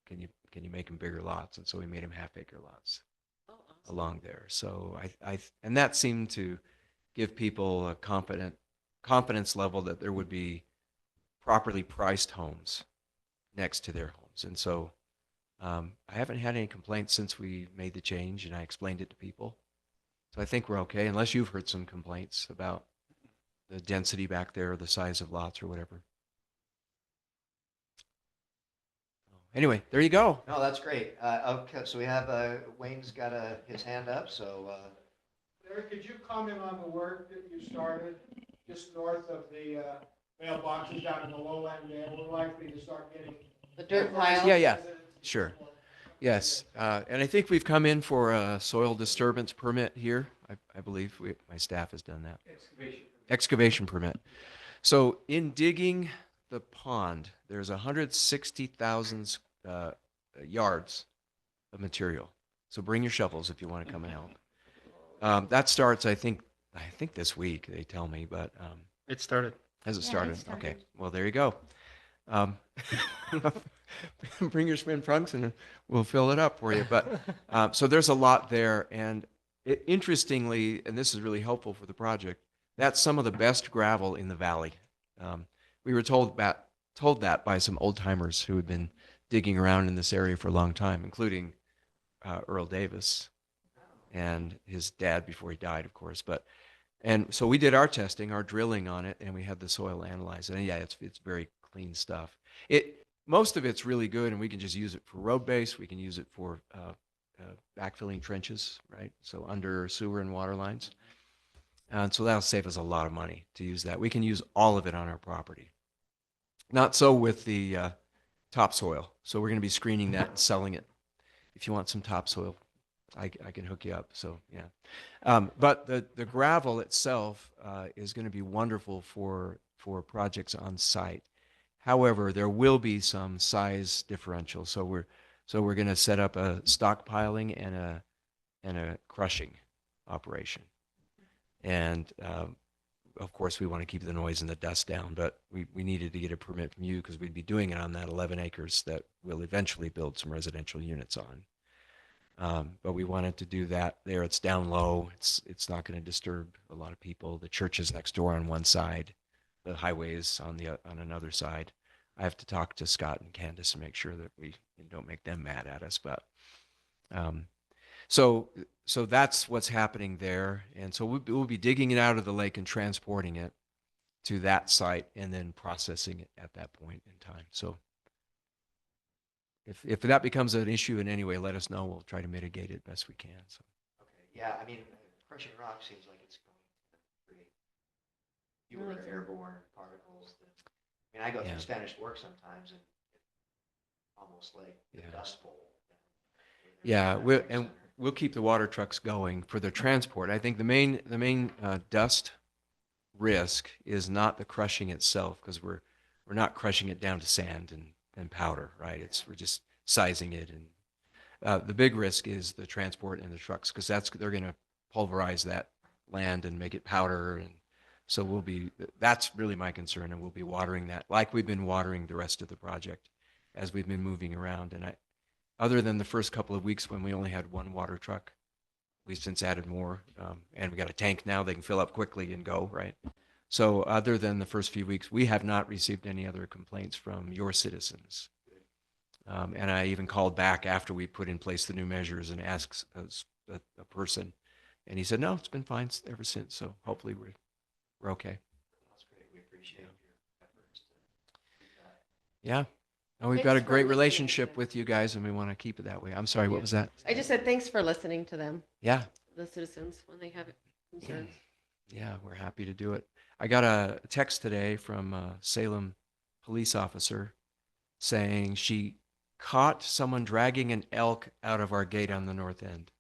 can you make them bigger lots? And so we made them 1/2 acre lots Oh, awesome. along there. So and that seemed to give people a confidence level that there would be properly priced homes next to their homes. And so I haven't had any complaints since we made the change and I explained it to people. So I think we're okay, unless you've heard some complaints about the density back there, or the size of lots or whatever. Anyway, there you go. No, that's great. Okay, so we have, Wayne's got his hand up, so, Larry, could you comment on the work that you started just north of the mailboxes down in the lowland there? We're likely to start getting. The dirt pile. Yeah, sure. Yes, and I think we've come in for a soil disturbance permit here. I believe my staff has done that. Excavation permit. So in digging the pond, there's 160,000 yards of material. So bring your shovels if you want to come and help. That starts, I think this week, they tell me, but It started. has it Yeah, it started? started. Okay, well, there you go. Bring your spin trunks and we'll fill it up for you. But so there's a lot there. And interestingly, and this is really helpful for the project, that's some of the best gravel in the valley. We were told that by some old timers who had been digging around in this area for a long time, including Earl Davis and his dad before he died, of course. And so we did our testing, our drilling on it, and we had the soil analyzed. And yeah, it's very clean stuff. Most of it's really good, and we can just use it for road base. We can use it for backfilling trenches, right? So under sewer and water lines. And so that'll save us a lot of money to use that. We can use all of it on our property. Not so with the topsoil. So we're going to be screening that and selling it. If you want some topsoil, I can hook you up. So yeah, but the gravel itself is going to be wonderful for projects on site. However, there will be some size differential. So we're going to set up a stockpiling and a crushing operation. And of course, we want to keep the noise and the dust down, but we needed to get a permit from you because we'd be doing it on that 11 acres that we'll eventually build some residential units on. But we wanted to do that there. It's down low. It's not going to disturb a lot of people. The church is next door on one side. The highway is on another side. I have to talk to Scott and Candace and make sure that we don't make them mad at us. But so that's what's happening there. And so we'll be digging it out of the lake and transporting it to that site and then processing it at that point in time. So if that becomes an issue in any way, let us know. We'll try to mitigate it best we can. So. okay, yeah, I mean, crushing rock seems like it's going to create fewer Really? airborne particles. I mean, I go Yeah. through Spanish Fork sometimes and it's almost like the Yeah. Dust Bowl. Yeah, we'll keep the water trucks going for the transport. I think the main dust risk is not the crushing itself because we're not crushing it down to sand and powder, right? We're just sizing it. And the big risk is the transport and the trucks, because they're going to pulverize that land and make it powder. And so that's really my concern. And we'll be watering that like we've been watering the rest of the project as we've been moving around. And other than the first couple of weeks when we only had one water truck, we've since added more. And we got a tank now, they can fill up quickly and go, right? So other than the first few weeks, we have not received any other complaints from your citizens. And I even called back after we put in place the new measures and asked a person, and he said, no, it's been fine ever since. So hopefully we're okay. That's great. We appreciate your efforts to do that. Yeah. And we've Thanks got a for great listening relationship to- with you guys, and we want to keep it that way. I'm sorry, what was that? I just said thanks for listening to them, Yeah. the citizens, when they have concerns. Yeah, we're happy to do it. I got a text today from a Salem police officer saying she caught someone dragging an elk out of our gate on the north end.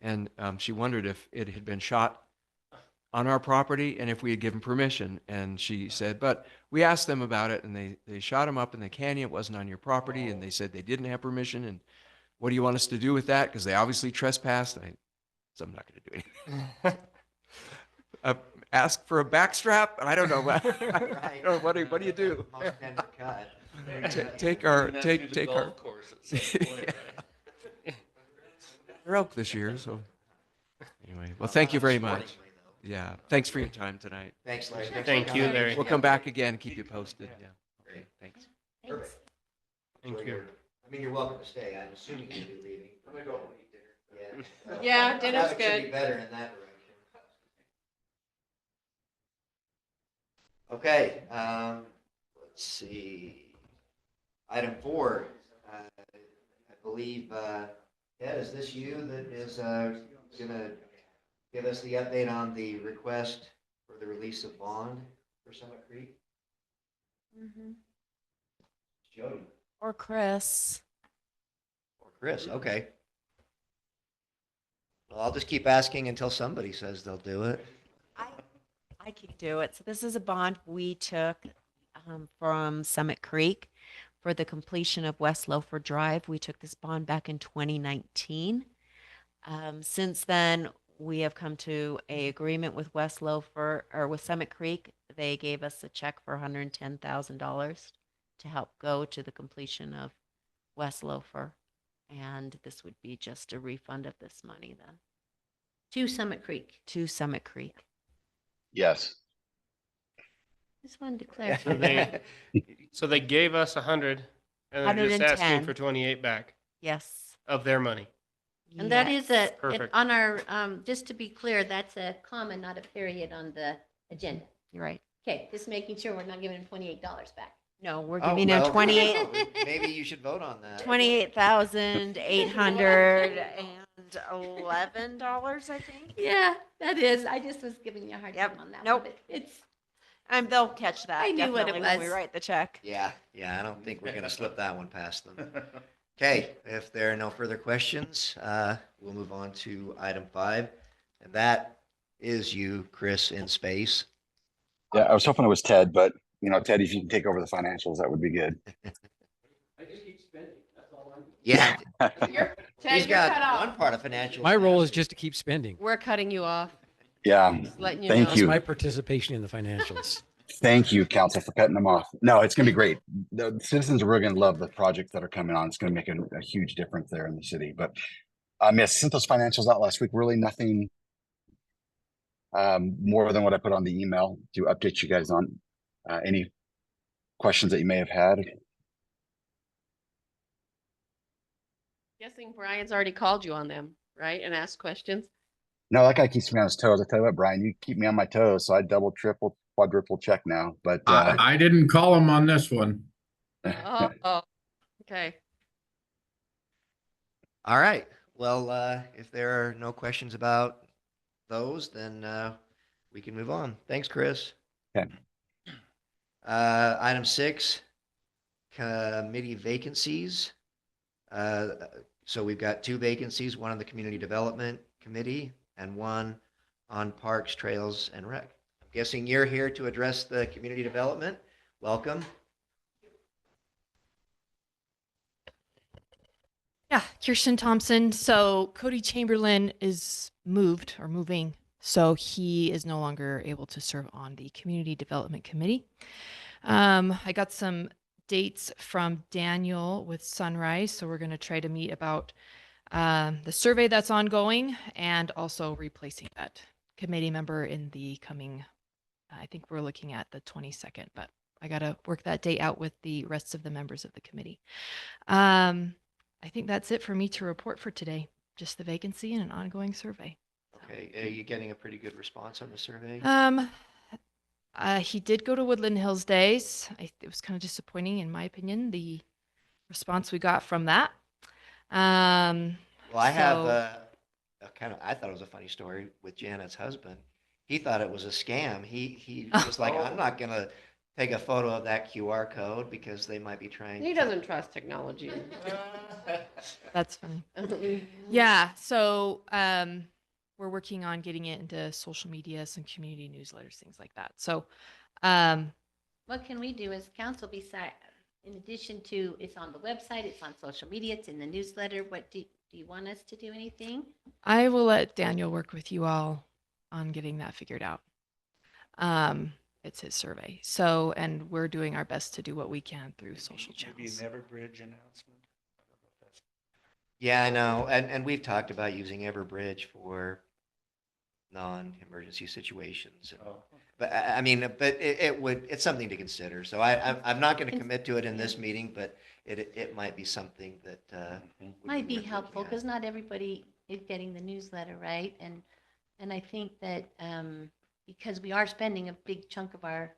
And she wondered if it had been shot on our property and if we had given permission. And she said, but we asked them about it, and they shot him up in the canyon. It wasn't on your property. And they said they didn't have permission. And what do you want us to do with that? Because they obviously trespassed. So I'm not going to do anything. Ask for a backstrap? I don't know. Right. What do you do? Most tender cut. Take our. We're elk this year, so anyway. Well, thank you very much. Yeah, thanks for your time tonight. Thanks, Larry. Thanks for Thank you, coming. Larry. We'll come back again, keep you posted. Yeah. Okay, Great. thanks. Perfect. Thank So you. I mean, you're welcome to stay. I'm assuming you'll be leaving. I'm gonna go eat dinner. Yeah. Yeah, dinner's Traffic should be good. better in that direction. Okay, let's see. Item 4, I believe, Ted, is this you that is gonna give us the update on the request for the release of bond for Summit Creek? Jody Or Chris. or Chris? Okay. Well, I'll just keep asking until somebody says they'll do it. I can do it. So this is a bond we took from Summit Creek for the completion of West Loafer Drive. We took this bond back in 2019. Since then, we have come to a agreement with West Loafer or with Summit Creek. They gave us a check for $110,000 to help go to the completion of West Loafer. And this would be just a refund of this money then To Summit Creek. to Summit Creek. Yes. Just wanted to clarify. So they, so they gave us 100 and they're just asking 110. for 28 back Yes. of their money. And that is a, it- Perfect. on our, just to be clear, that's a comma, not a period on the agenda. You're right. Okay, just making sure we're not giving them $28 back. No, we're Oh, giving them well, 28. Maybe you should vote on that. $28,811, I think. Yeah, that is. I just was giving you a hard time Yep. on that. Nope. one, but It's, They'll catch that I knew what it definitely when we was. write the check. Yeah, I don't think we're gonna slip that one past them. Okay, if there are no further questions, we'll move on to item 5. And that is you, Chris, in space. Yeah, I was hoping it was Ted, but Ted, if you can take over the financials, that would be good. Yeah, You're, Ted, he's you're cut got off. one part of financials. My role is just to keep spending. We're cutting you off, Yeah, just letting you Thank know. That's you. my participation in the financials. thank you, council, for cutting them off. No, it's gonna be great. The citizens are really gonna love the projects that are coming on. It's gonna make a huge difference there in the city. But I sent those financials out last week. Really nothing more than what I put on the email to update you guys on any questions that you may have had. Guessing Brian's already called you on them, right? And asked questions. No, that guy keeps me on his toes. I tell you what, Brian, you keep me on my toes, so I double, triple, quadruple check now. But I didn't call him on this one. Oh, okay. All right, well, if there are no questions about those, then we can move on. Thanks, Chris. Okay. Item 6, committee vacancies. So we've got 2 vacancies, one on the Community Development Committee and one on Parks, Trails, and Rec. I'm guessing you're here to address the community development. welcome. Yeah, Kirsten Thompson. So Cody Chamberlain is moving. So he is no longer able to serve on the Community Development Committee. I got some dates from Daniel with Sunrise. So we're going to try to meet about the survey that's ongoing and also replacing that committee member in the coming, I think we're looking at the 22nd, but I got to work that date out with the rest of the members of the committee. I think that's it for me to report for today. Just the vacancy and an ongoing survey. Okay, are you getting a pretty good response on the survey? He did go to Woodland Hills Days. It was kind of disappointing, in my opinion, the response we got from that. Well, I have so- I thought it was a funny story with Janet's husband. He thought it was a scam. He was like, I'm not gonna take a photo of that QR code because they might be trying. He doesn't trust technology. That's funny. Yeah, so we're working on getting it into social media, some community newsletters, things like that. So What can we do as council beside, in addition to, it's on the website, it's on social media, it's in the newsletter, what do you want us to do anything? I will let Daniel work with you all on getting that figured out. It's his survey. So, and we're doing our best to do what we can through social channels. Everbridge announcement. Yeah, I know, and we've talked about using Everbridge for non-emergency situations. But I mean, but it's something to consider. So I'm not going to commit to it in this meeting, but it might be something that would Might be worth looking helpful, at. because not everybody is getting the newsletter, right? And I think that because we are spending a big chunk of our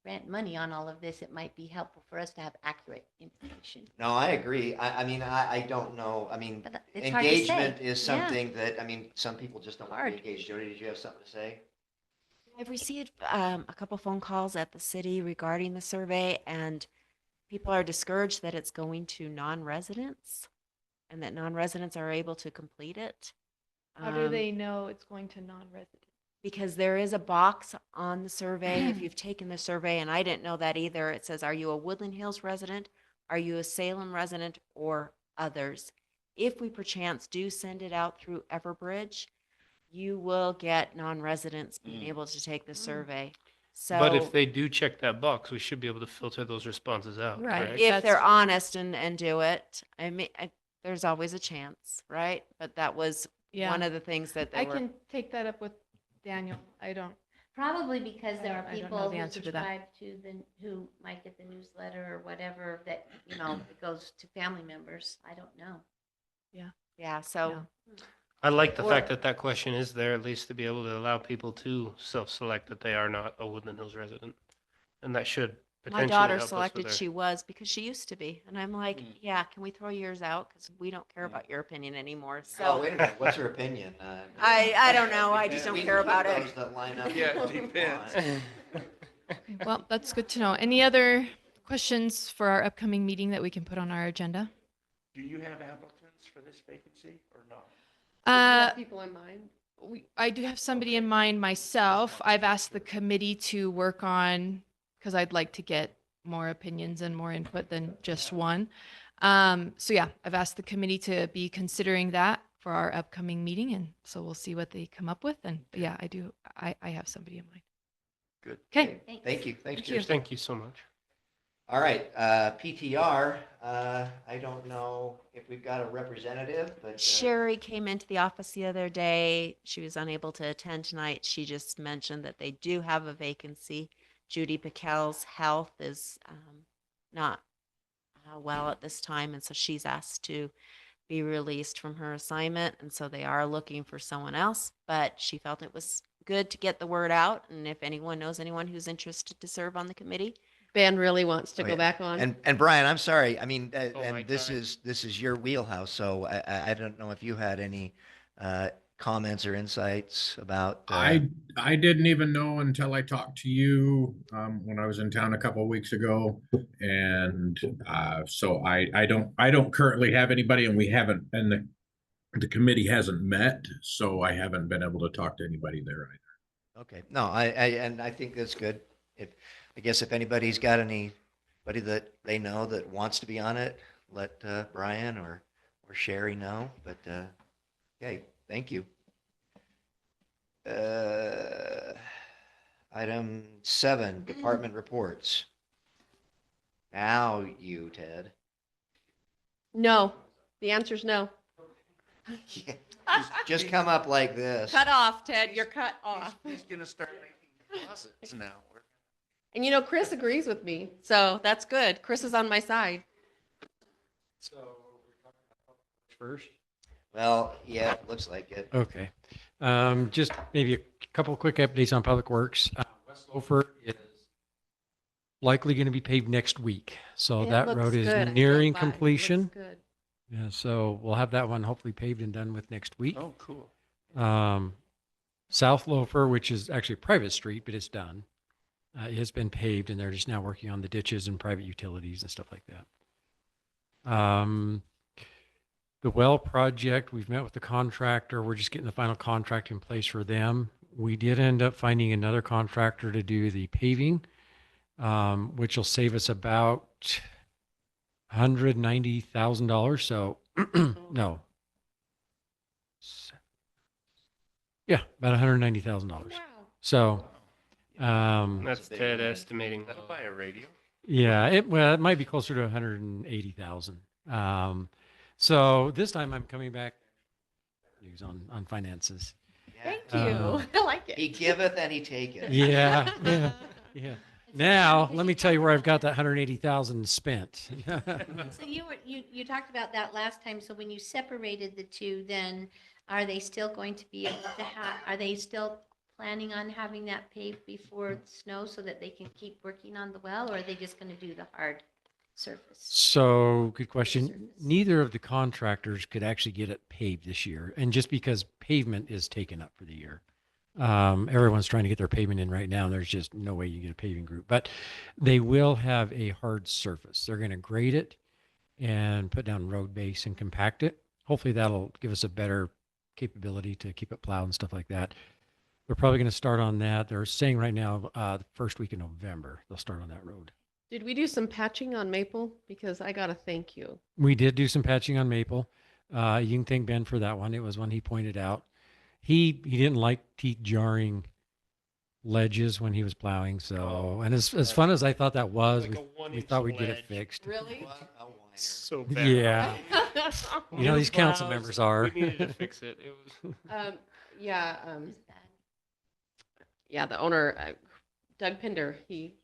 grant money on all of this, it might be helpful for us to have accurate information. No, I agree. I mean, I don't know. I mean, But it's hard to say. engagement is Yeah. something that, I mean, some people just don't want to Hard. be engaged. Jody, did you have something to say? I've received a couple phone calls at the city regarding the survey, and people are discouraged that it's going to non-residents and that non-residents are able to complete it. How do they know it's going to non-resident? Because there is a box on the survey. If you've taken the survey, and I didn't know that either, it says, are you a Woodland Hills resident? Are you a Salem resident, or others? If we perchance do send it out through Everbridge, you will get non-residents being able to take the survey. So But if they do check that box, we should be able to filter those responses out. Right. correct? if they're honest and do it, I mean, there's always a chance, right? But that was Yeah. one of the things that they I were. can take that up with Daniel. I don't. Probably because there are I don't know people the who answer to that. subscribe to who might get the newsletter or whatever, that, you know, it goes to family members. I don't know. Yeah, so I like the Or- fact that that question is there, at least to be able to allow people to self-select that they are not a Woodland Hills resident. And that should my potentially daughter help us with selected their- she was because she used to be. And I'm like, yeah, can we throw yours out? Because we don't care about your opinion anymore. Oh, So wait a minute. What's her opinion? I don't know. I just don't We care about those it. that line up Yeah, with it what we want. depends. Well, that's good to know. Any other questions for our upcoming meeting that we can put on our agenda? Do you have applicants for this vacancy or not? Do you have Uh, people in mind? I do have somebody in mind myself. I've asked the committee to work on, because I'd like to get more opinions and more input than just one. So yeah, I've asked the committee to be considering that for our upcoming meeting, and so we'll see what they come up with. And yeah, I have somebody in mind. Good. Okay. Thank you. Thanks, Thank you. Kirsten. Thank you so much. All right, PTR, I don't know if we've got a representative, but. Sherry came into the office the other day. She was unable to attend tonight. She just mentioned that they do have a vacancy. Judy Piquel's health is not well at this time, and so she's asked to be released from her assignment, and so they are looking for someone else. But she felt it was good to get the word out, and if anyone knows anyone who's interested to serve on the committee, Ben really wants to Oh, go yeah. back on. And Brian, I'm sorry. I mean, Oh, my and this God. is your wheelhouse, so I don't know if you had any comments or insights about. I didn't even know until I talked to you when I was in town a couple of weeks ago, and so I don't currently have anybody, and we haven't, and the committee hasn't met, so I haven't been able to talk to anybody there either. Okay, no, and I think that's good. If I guess if anybody's got anybody that they know that wants to be on it, let Brian or Sherry know. But okay, thank you. Item 7, department reports. Now you, Ted. No, the answer's no. Just come up like this. Cut off, Ted. You're cut off. He's gonna start making closets now. And you know, Chris agrees with me, so that's good. Chris is on my side. So first. Well, yeah, it looks like it. Okay. Just maybe a couple quick updates on Public Works. West Loafer is likely going to be paved next week. So It that looks road is good. I drove nearing by. It completion. looks good. Yeah, so we'll have that one hopefully paved and done with next week. Oh, cool. South Loafer, which is actually a private street, but it's done. It has been paved and they're just now working on the ditches and private utilities and stuff like that. The well project, we've met with the contractor. We're just getting the final contract in place for them. We did end up finding another contractor to do the paving, which will save us about $190,000. So no. Yeah, about $190,000. Wow. So, That's Ted estimating. That'll buy a radio. yeah, it might be closer to 180,000. So this time I'm coming back news on finances. Thank you. I like it. He giveth and he taketh. Yeah, yeah, yeah. Now let me tell you where I've got that 180,000 spent. So you talked about that last time. So when you separated the two, then are they still going to be able to are they still planning on having that paved before snow so that they can keep working on the well, or are they just going to do the hard surface? So good question. Neither of the contractors could actually get it paved this year. And just because pavement is taken up for the year. Everyone's trying to get their pavement in right now. And there's just no way you get a paving group, but they will have a hard surface. They're going to grade it and put down road base and compact it. Hopefully that'll give us a better capability to keep it plowed and stuff like that. They're probably going to start on that. They're saying right now, the first week in November, they'll start on that road. Did we do some patching on Maple? Because I got to thank you. We did do some patching on Maple. You can thank Ben for that one. It was one he pointed out. He didn't like teeth jarring ledges when he was plowing. So, and as fun as I thought that was, Like we thought we'd get it ledge. fixed. Really? So bad. Yeah. You know, these council Plows, members are. We needed to fix it. It was. Yeah. Yeah. The owner, Doug Pinder, he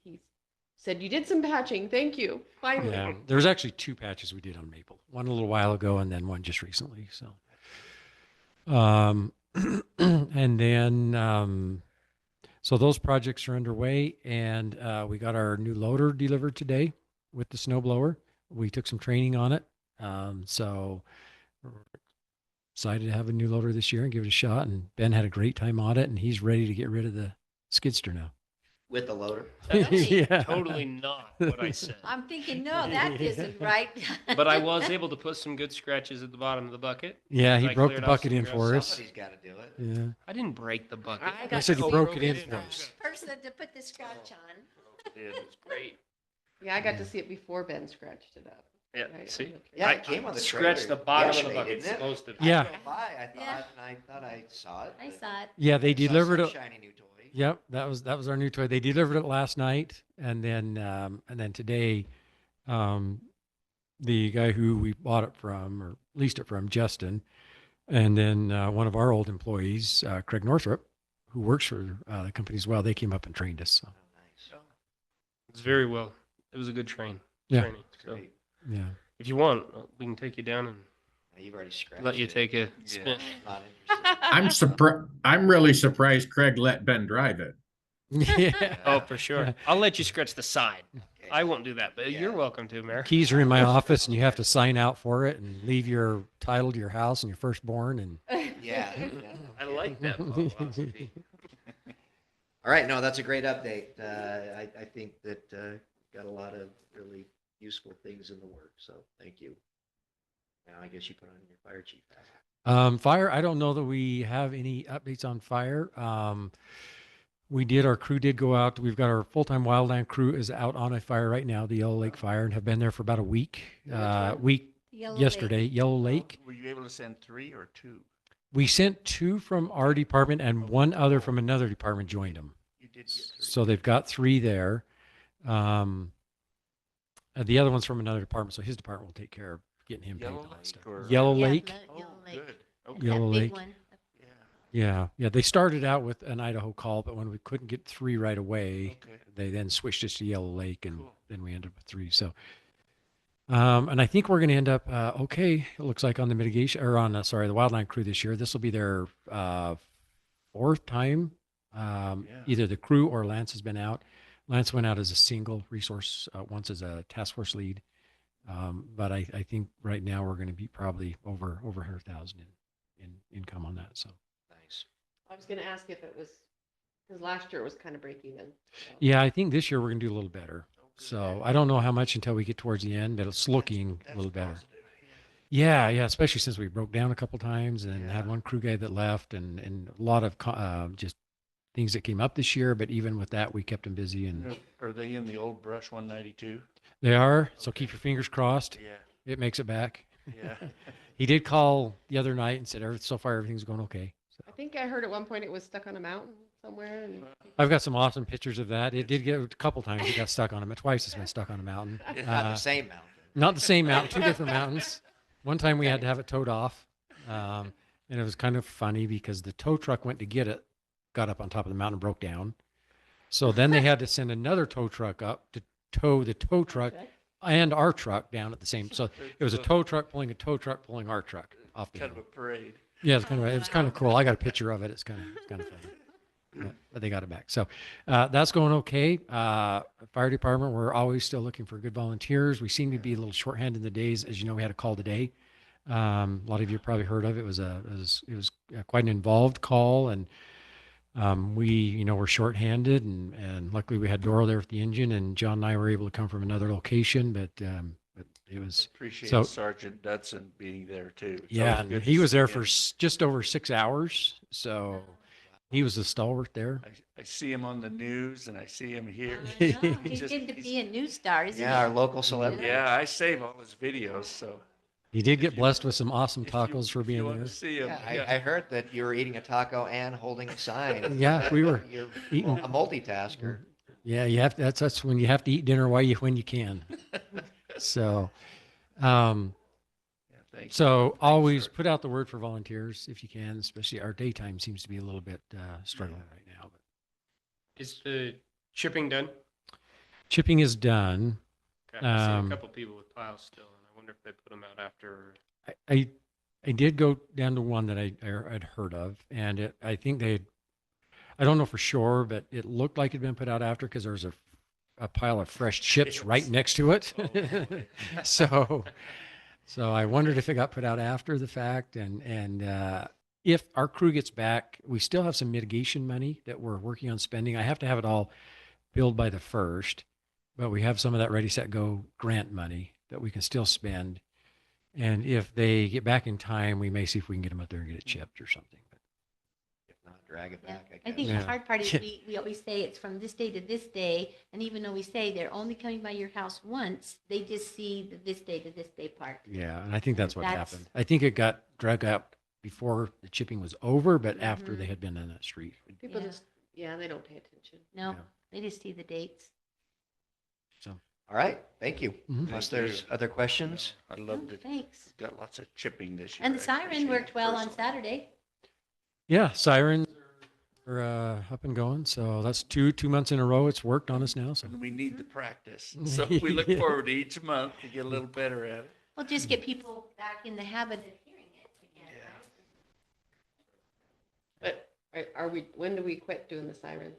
said, you did some patching. Thank you. Finally. Yeah, there was actually 2 patches we did on Maple. One a little while ago, and then one just recently. So, and then so those projects are underway, and we got our new loader delivered today with the snow blower. We took some training on it, so we're excited to have a new loader this year and give it a shot. And Ben had a great time on it, and he's ready to get rid of the skidster now. With the loader. Yeah. Totally not what I said. I'm thinking, no, that isn't right. But I was able to put some good scratches at the bottom of the bucket. Yeah, he I broke cleared the off bucket some in grass. for us. Somebody's got to do it. Yeah. I didn't break the bucket. I said he broke it in for us. Person to put the scratch on. It was great. Yeah, I got to see it before Ben scratched it up. Yeah, Right, see? okay. Yeah, I it came on the scratched trailer the bottom of the yesterday, bucket. didn't it? Supposed to. Yeah. I drove by, I thought, Yeah. and I thought I saw it. I but saw it. Yeah, they I saw delivered some it. shiny new toy. Yep, that was our new toy. They delivered it last night, and then today, the guy who we bought it from or leased it from, Justin, and then one of our old employees, Craig Northrup, who works for the company as well. They came up and trained us. So Oh, nice. It was very well. It was a good training. Yeah. So Great. yeah, if you want, we can take you down and Now, you've already scratched let you it. take a spin. Not interested. I'm really surprised Craig let Ben drive it. yeah. Oh, for sure. I'll let you scratch the side. Okay. I won't do that, but Yeah. you're welcome to, Mayor. Keys are in my office, and you have to sign out for it and leave your title to your house and your firstborn. And Yeah. I like that philosophy. All right, no, that's a great update. I think that got a lot of really useful things in the works, so thank you. Now I guess you put on your fire chief hat. Fire, I don't know that we have any updates on fire. We did. Our crew did go out. We've got our full-time wildland crew is out on a fire right now, the Yellow Lake Fire, and have been there for about a week. Yesterday, Yellow Lake. Were you able to send 3 or 2? We sent 2 from our department and 1 other from another department joined them. You did get 3. So they've got 3 there. The other one's from another department, so his department will take care of getting him paid Yellow all that Lake stuff. or- Yellow Yeah, Lake. Yellow Lake. Good. Okay. Yellow That big Lake. one. Yeah. Yeah. They started out with an Idaho call, but when we couldn't get 3 right away, Okay. they then switched us to Yellow Lake, and Cool. then we ended up with 3. So, and I think we're going to end up okay. It looks like on the mitigation or on the wildland crew this year. This will be their 4th time. Either the crew or Lance has been out. Lance went out as a single resource once as a task force lead. But I think right now we're going to be probably over 100,000 in income on that. So. Nice. I was gonna ask if it was, because last year it was kind of break even. so. Yeah, I think this year we're going to do a little better. So I don't know how much until we get towards the end, but it's looking a little better. Positive, Yeah, especially since we broke down a couple times and Yeah. had one crew guy that left and a lot of just things that came up this year. But even with that, we kept them busy yeah. and Are they in the old brush 192? they are. So keep your fingers crossed. Yeah. It makes it back. Yeah. He did call the other night and said, so far everything's going okay. So I think I heard at one point it was stuck on a mountain somewhere and. I've got some awesome pictures of that. It did get a couple times. It got stuck on him. Twice it's been stuck on a mountain. Not the same mountain. Not the same mountain, 2 different mountains. One time we had to have it towed off. And it was kind of funny because the tow truck went to get it, got up on top of the mountain, broke down. So then they had to send another tow truck up to tow the tow truck and our truck down at the same. So it was a tow truck pulling our truck off the Kind hill. of a parade. Yeah, it was kind of cool. I got a picture of it. It's kind of funny. But they got it back. So that's going okay. Fire department, we're always still looking for good volunteers. We seem to be a little shorthanded in the days. As you know, we had a call today. A lot of you probably heard of it. It was quite an involved call, and we're shorthanded, and luckily we had Doro there with the engine, and John and I were able to come from another location, but it was Appreciate so. Sergeant Dudson being there too. It's Yeah, always and good he to was see there him. for just over 6 hours, so he was a stalwart there. I see him on the news and I see him here. He's Just- getting to he's- be a news star, isn't he? Yeah, our local celebrity. Yeah, I save all his videos, so. He did get blessed with some awesome if tacos you- for if you being want there. to see him. Yeah, I heard that you were eating a taco and holding a sign. Yeah, we were You're eating. a multitasker. Yeah, you have to, that's when you have to eat dinner when you can. So, Yeah, thank you. so always sir. put out the word for volunteers if you can. Especially our daytime seems to be a little bit struggling right now. But Is the chipping done? chipping is done. Okay, I see a Um, couple people with piles still, and I wonder if they put them out after. I did go down to one that I'd heard of, and I think I don't know for sure, but it looked like it'd been put out after because there was a pile of fresh chips right next to it. so I wondered if it got put out after the fact, and if our crew gets back, we still have some mitigation money that we're working on spending. I have to have it all billed by the 1st, but we have some of that ready, set, go grant money that we can still spend. And if they get back in time, we may see if we can get them out there and get it chipped or something. But If not, drag it Yeah. back, I I guess. think Yeah. the hard part is Yeah. we always say it's from this day to this day, and even though we say they're only coming by your house once, they just see the this day to this day part. yeah, and I think that's what That's- happened. I think it got dragged out before the chipping was over, but after Mhm. they had been in that street. People Yeah. just, yeah, they don't pay attention. No, Yeah. they just see the dates. All right, thank you. Mhm. Unless Thank there's you. other questions? I Oh, loved it. thanks. Got lots of chipping this year. And the I siren appreciate worked it well on personally. Saturday. Yeah, sirens are up and going. So that's two months in a row. It's worked on us now. So And we need the practice. So we look forward to each month to get a little better at it. Well, just get people back in the habit of hearing it again. But are we, when do we quit doing the sirens?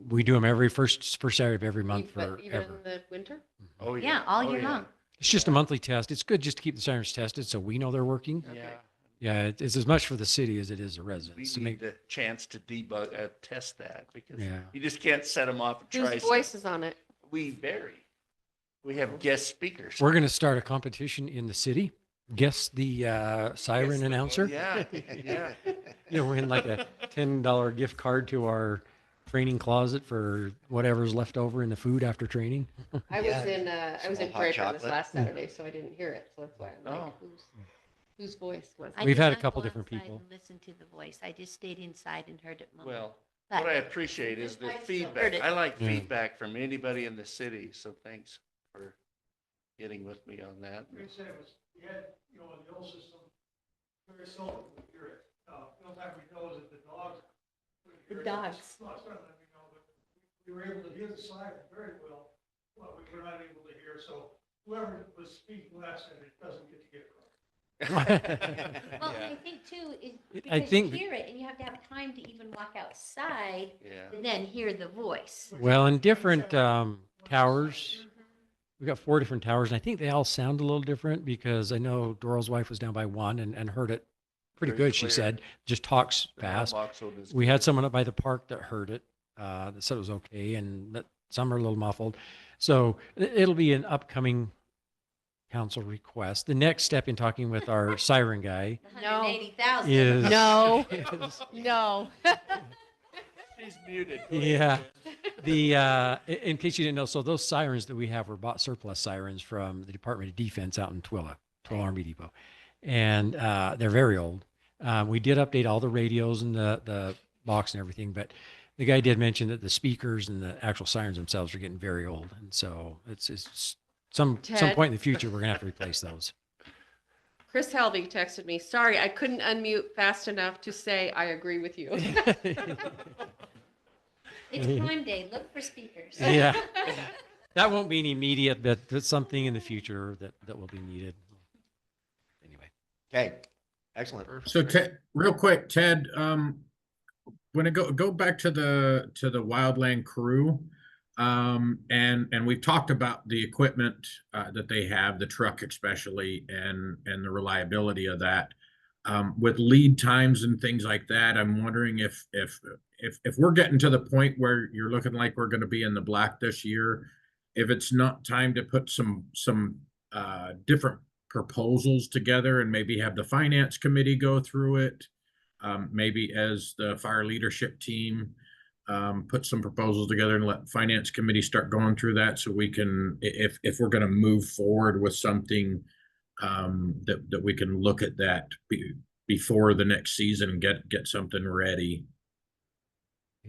we do them every first Saturday of every month But even in forever. the winter? Oh, Yeah, all Oh, year yeah. long. It's just a monthly test. It's good just to keep the sirens tested so we know they're working. Yeah. Yeah, it's as much for the city as it is the We residents to need make. the chance to test that because Yeah. you just can't set them off and try. Whose voice is on it? We vary. We have guest speakers. We're going to start a competition in the city. Guess the siren Yes, announcer. Yeah, yeah. win like a $10 gift card to our training closet for whatever's left over in the food after training. I was in Some hot Prairie this chocolate. last Saturday, so I didn't hear it. So that's why I'm like, Oh. whose voice was I it? We've did had a not couple go different outside people. and Listen to the voice. I just stayed inside and heard it mumble. Well, But- what I appreciate is the I still feedback. heard it. I like Yeah. feedback from anybody in the city, so thanks for getting with me on that. Like I said, it was, we had, in the old system, very seldom we hear it. The only time we know is that the dogs. would hear it. dogs. Well, it's not that we know, but we were able to hear the siren very well, but we were not able to hear, so whoever was speaking last said it doesn't get to get across. Well, and I think too, is I because think- you hear it and you have to have time to even walk outside Yeah. to then hear the voice. Well, in different towers, we got 4 different towers, and I think they all sound a little different because I know Doral's wife was down by one and heard it pretty Very good. She clear. said, just talks The fast. mailbox one is We good. had someone up by the park that heard it, that said it was okay, and that some are a little muffled. So it'll be an upcoming council request. The next step in talking with our siren guy No. 180,000. is No. is- No. He's muted. yeah. In case you didn't know, so those sirens that we have were bought surplus sirens from the Department of Defense out in Twilla Army Depot, and they're very old. We did update all the radios and the box and everything, but the guy did mention that the speakers and the actual sirens themselves are getting very old, and so it's some Ted? point in the future we're gonna have to replace those. Chris Helvig texted me, sorry, I couldn't unmute fast enough to say I agree with you. It's Prime Day. Look for speakers. Yeah. That won't be an immediate, but it's something in the future that will be needed. Anyway. Okay, excellent. So Ted, real quick, Ted, when I go back to the Wildland crew, and we've talked about the equipment that they have, the truck especially, and the reliability of that. With lead times and things like that, I'm wondering if we're getting to the point where you're looking like we're going to be in the black this year, if it's not time to put some different proposals together and maybe have the finance committee go through it. Maybe as the fire leadership team, put some proposals together and let finance committee start going through that so we can, if we're going to move forward with something, that we can look at that before the next season and get something ready.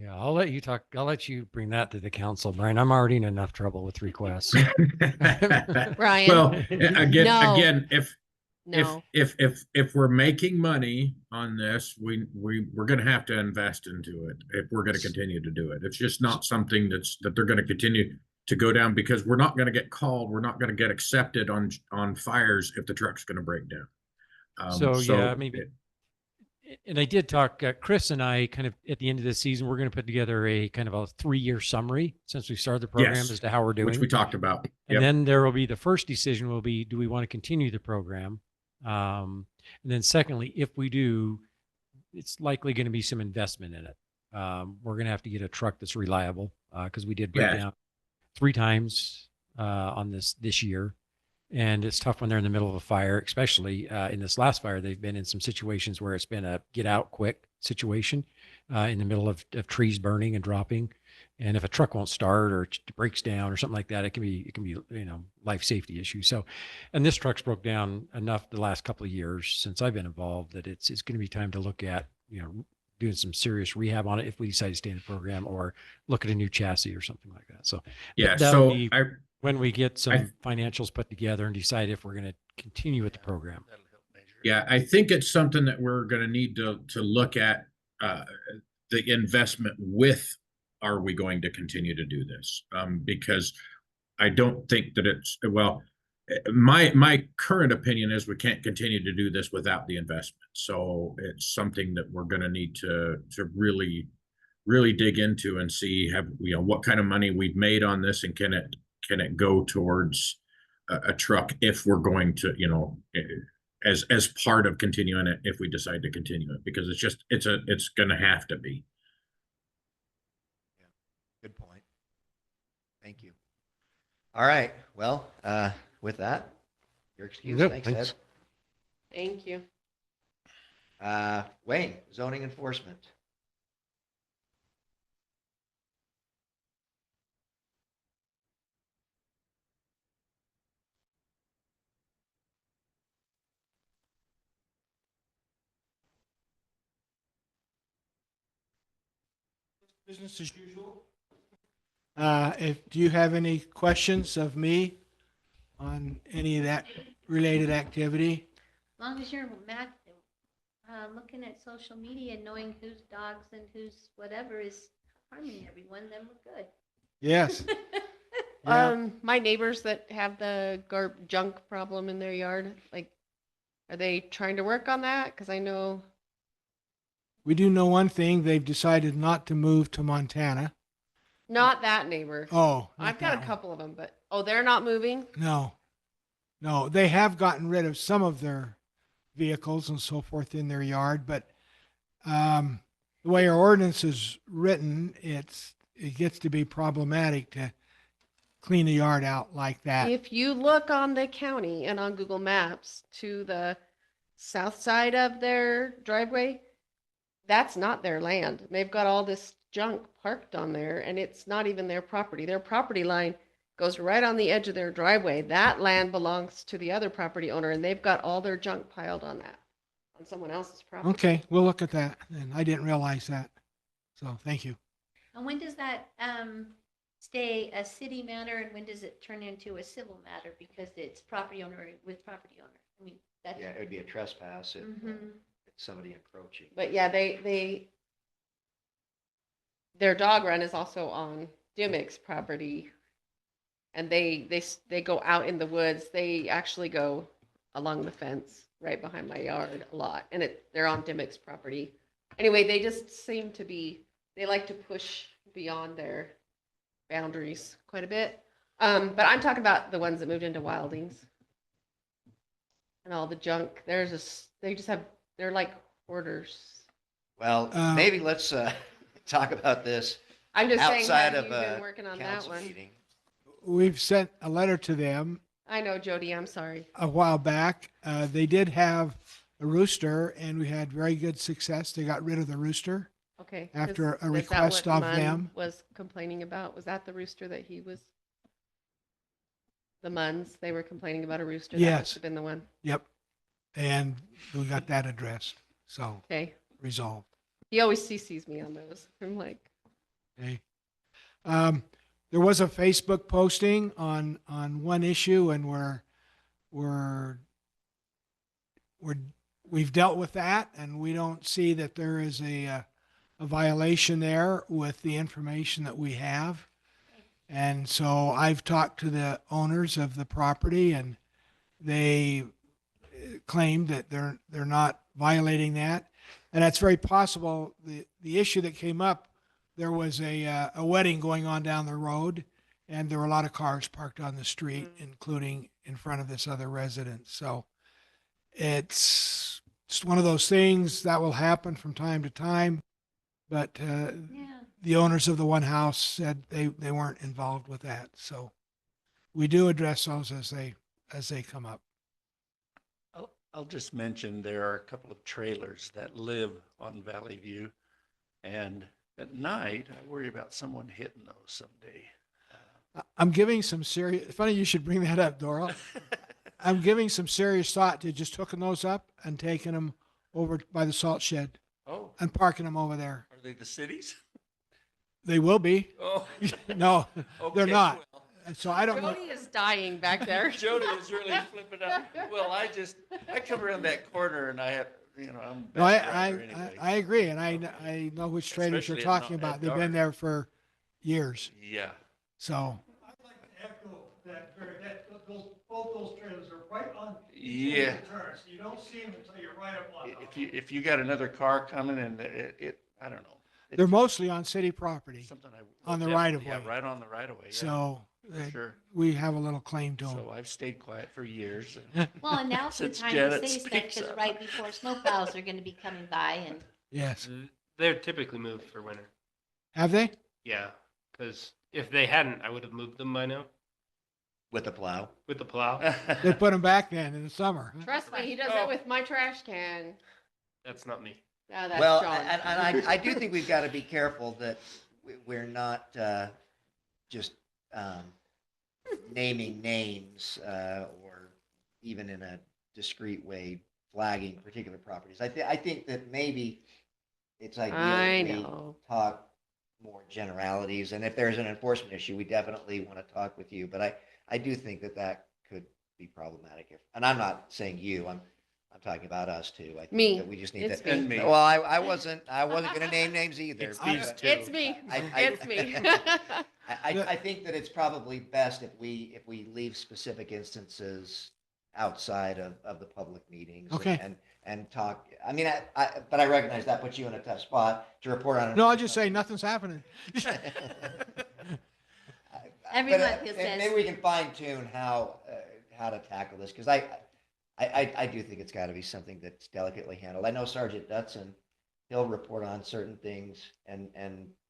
Yeah, I'll let you talk. I'll let you bring that to the council, Brian. I'm already in enough trouble with requests. Brian. Well, again, No. if No. if we're making money on this, we're going to have to invest into it if we're going to continue to do it. It's just not something that they're going to continue to go down because we're not going to get called. We're not going to get accepted on fires if the truck's going to break down. So yeah, maybe. And I did talk, Chris and I kind of at the end of this season, we're going to put together a kind of a 3-year summary since we started the program Yes, as to how we're doing. which we talked about. And Yep. then there will be the first decision will be, do we want to continue the program? And then secondly, if we do, it's likely going to be some investment in it. We're going to have to get a truck that's reliable because we did break Yeah. down 3 times on this year. And it's tough when they're in the middle of a fire, especially in this last fire. They've been in some situations where it's been a get out quick situation in the middle of trees burning and dropping. And if a truck won't start or it breaks down or something like that, it can be life safety issue. So, and this truck's broke down enough the last couple of years since I've been involved that it's going to be time to look at doing some serious rehab on it if we decide to stay in the program or look at a new chassis or something like that. So Yeah, that'll so be when we get some financials put together and decide if we're going to continue with the program. Yeah, I think it's something that we're going to need to look at the investment with. Are we going to continue to do this? Because I don't think that it's my current opinion is we can't continue to do this without the investment. So it's something that we're going to need to really dig into and see what kind of money we've made on this and can it go towards a truck if we're going to as part of continuing it if we decide to continue it because it's going to have to be. Good point. Thank you. All right. Well, with that, your excuse. Yep, Thanks, thanks. Ed. Thank you. Wayne, zoning enforcement. Business as usual. Do you have any questions of me on any of that related activity? As long as you're looking at social media and knowing whose dogs and whose whatever is harming everyone, then we're good. Yes. Yeah. My neighbors that have the junk problem in their yard, like, are they trying to work on that? Because I know, We do know one thing, they've decided not to move to Montana. not that neighbor. Oh, not I've got that a one. couple of them, but, oh, they're not moving? No, no, they have gotten rid of some of their vehicles and so forth in their yard, but the way our ordinance is written, it gets to be problematic to clean the yard out like that. If you look on the county and on Google Maps to the south side of their driveway, that's not their land. They've got all this junk parked on there and it's not even their property. Their property line goes right on the edge of their driveway. That land belongs to the other property owner and they've got all their junk piled on that, on someone else's property. Okay, we'll look at that. And I didn't realize that. So thank you. And when does that stay a city matter and when does it turn into a civil matter because it's property owner with property owner? I mean, that's. Yeah, it would be a trespass if Mhm. it's somebody encroaching. But yeah, their dog run is also on Dimick's property. And they go out in the woods. They actually go along the fence right behind my yard a lot. And they're on Dimick's property. Anyway, they just seem to be, they like to push beyond their boundaries quite a bit. But I'm talking about the ones that moved into Wildings. And all the junk. They're like hoarders. Well, maybe let's talk about this I'm just saying, outside have of you been a working on that council one? meeting. We've sent a letter to them I know, Jody, I'm sorry. a while back. They did have a rooster and we had very good success. They got rid of the rooster. Okay. After a is that request what of Munn them. was complaining about? Was that the rooster that he was? The Munns, they were complaining about a rooster? That Yes. must have been the one. Yep. And we got that addressed. So Okay. resolved. He always CCs me on those. I'm like, Okay. There was a Facebook posting on one issue and we've dealt with that and we don't see that there is a violation there with the information that we have. And so I've talked to the owners of the property and they claim that they're not violating that. And that's very possible. The issue that came up, there was a wedding going on down the road and there were a lot of cars parked on the street, including in front of this other residence. So it's just one of those things that will happen from time to time. But the owners of the one house said they weren't involved with that. So we do address those as they come up. I'll just mention there are a couple of trailers that live on Valley View. And at night, I worry about someone hitting those someday. I'm giving some serious, funny you should bring that up, Doral. I'm giving some serious thought to just hooking those up and taking them over by the salt shed Oh, and parking them over there. are they the cities? They will be. Oh. No, they're Okay, not. well. And so I don't know. Jody is dying back there. Jody is really flipping out. Well, I come around that corner and I have, I'm. No, best driver anyway. I agree. And I know which trailers you're Especially talking at about. They've dark. been there for years. Yeah. So Echo that, both those trailers are right on. Yeah. Turns. You don't see them until you're right up on them. If you got another car coming and I don't know. They're mostly on city property, Something on the definitely- right of yeah, way. right on the right of way. Yeah. So For sure. we have a little claim to them. So I've stayed quiet for years. Well, and now's the Since time Janet to say stuff speaks because up. right before snowplows are gonna be coming by and. Yes. They're typically moved for winter. Have they? Yeah, because if they hadn't, I would have moved them by now With a plow. with the plow. They put them back then in the summer. Trust me, he does that with my trash can. That's not me. Oh, that's Well, John. and I do think we've got to be careful that we're not just naming names or even in a discreet way flagging particular properties. I think that maybe it's ideal I if we know. talk more generalities, and if there's an enforcement issue, we definitely want to talk with you. But I do think that that could be problematic. And I'm not saying you. I'm talking about us too. I think Me. that we just need It's to. me. Well, I wasn't going to name names either. It's these but- two. It's me. It's me. I think that it's probably best if we leave specific instances outside of the public meetings. Okay. And talk, I mean, but I recognize that puts you in a tough spot to report on. No, I'll just say nothing's happening. Every But, month it maybe says- we can fine tune how to tackle this, because I do think it's got to be something that's delicately handled. I know Sergeant Dutson, he'll report on certain things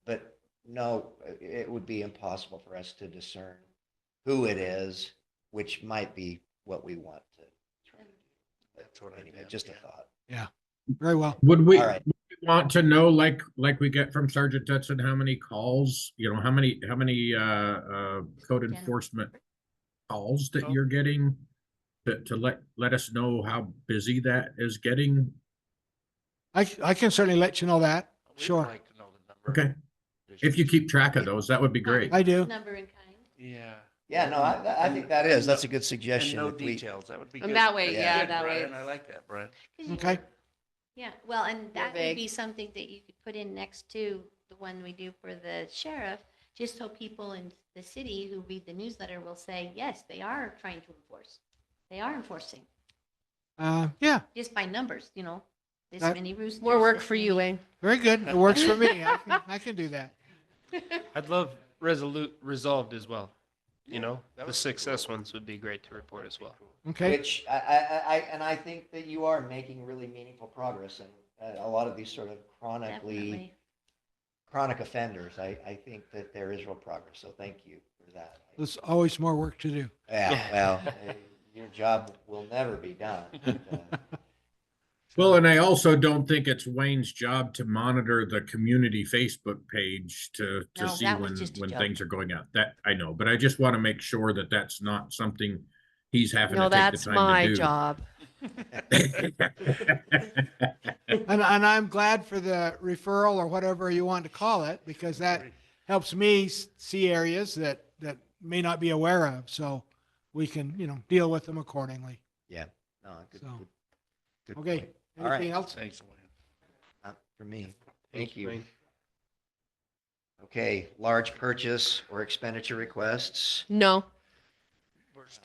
but no, it would be impossible for us to discern who it is, which might be what we want to try to do. That's what I Anyway, meant, just a yeah. thought. Yeah, very well. Would we All right. want to know, like we get from Sergeant Dutson, how many calls, how many code enforcement calls that you're getting to let us know how busy that is getting? I can certainly let you know that. We'd Sure. like to know the number. Okay. If you keep track of those, that would be great. I do. Number in kind. Yeah. Yeah, no, I think that's a good And suggestion. no if we- details, that would be And good. that way, Yeah. yeah, Good, that way. Brian, I like that, Brian. 'Cause you- Okay. Yeah, well, and that would vague. be something that you could put in next to the one we do for the sheriff, just so people in the city who read the newsletter will say, yes, they are trying to enforce. They are enforcing, Yeah, just by numbers, this That- many roosters. More work this for you, many- Wayne. very good. It works for me. I can do that. I'd love resolved as well. That The would be cool. success ones would be great to report as well. Okay. Which I think that you are making really meaningful progress, and a lot of these sort of Definitely. chronic offenders, I think that there is real progress. So thank you for that. There's always more work to do. Yeah, well, your job will never be done. Well, and I also don't think it's Wayne's job to monitor the community Facebook page to No, see that was when just a joke. things are going out. That I know, but I just want to make sure that that's not something he's having No, to take that's the time my to do. job. And I'm glad for the referral or whatever you want to call it, because that helps me see areas that may not be aware of. So we can, deal with them accordingly. Yeah, no, good. So, good okay. point. All right. Anything else? Thanks, Wayne. Not for me. Thank you. Wayne. Okay, large purchase or expenditure requests. No.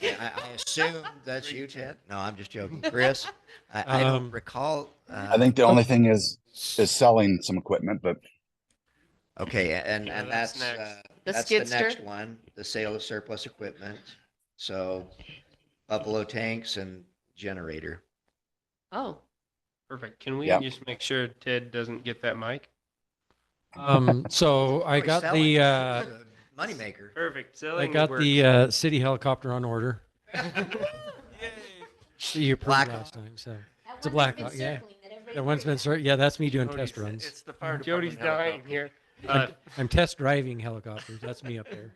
I assume that's you, Ted? No, I'm just joking. Chris, I don't recall. I think the only thing is selling some equipment, but Okay, and Yeah, that's, that's next. The that's the skidster? next one, the sale of surplus equipment. So Buffalo tanks and generator. Oh, Perfect. Can we Yeah. just make sure Ted doesn't get that mic? So I Oh, he's got selling. the Moneymaker. Perfect. I Selling got works. the city helicopter on order. You approved Black last time, so That it's a one that's Black been Hawk, yeah. circling that everybody That one's been heard yeah, that's me doing Jody's- test runs. It's the fire Jody's department dying helicopter. here. I'm test driving helicopters. That's me up there.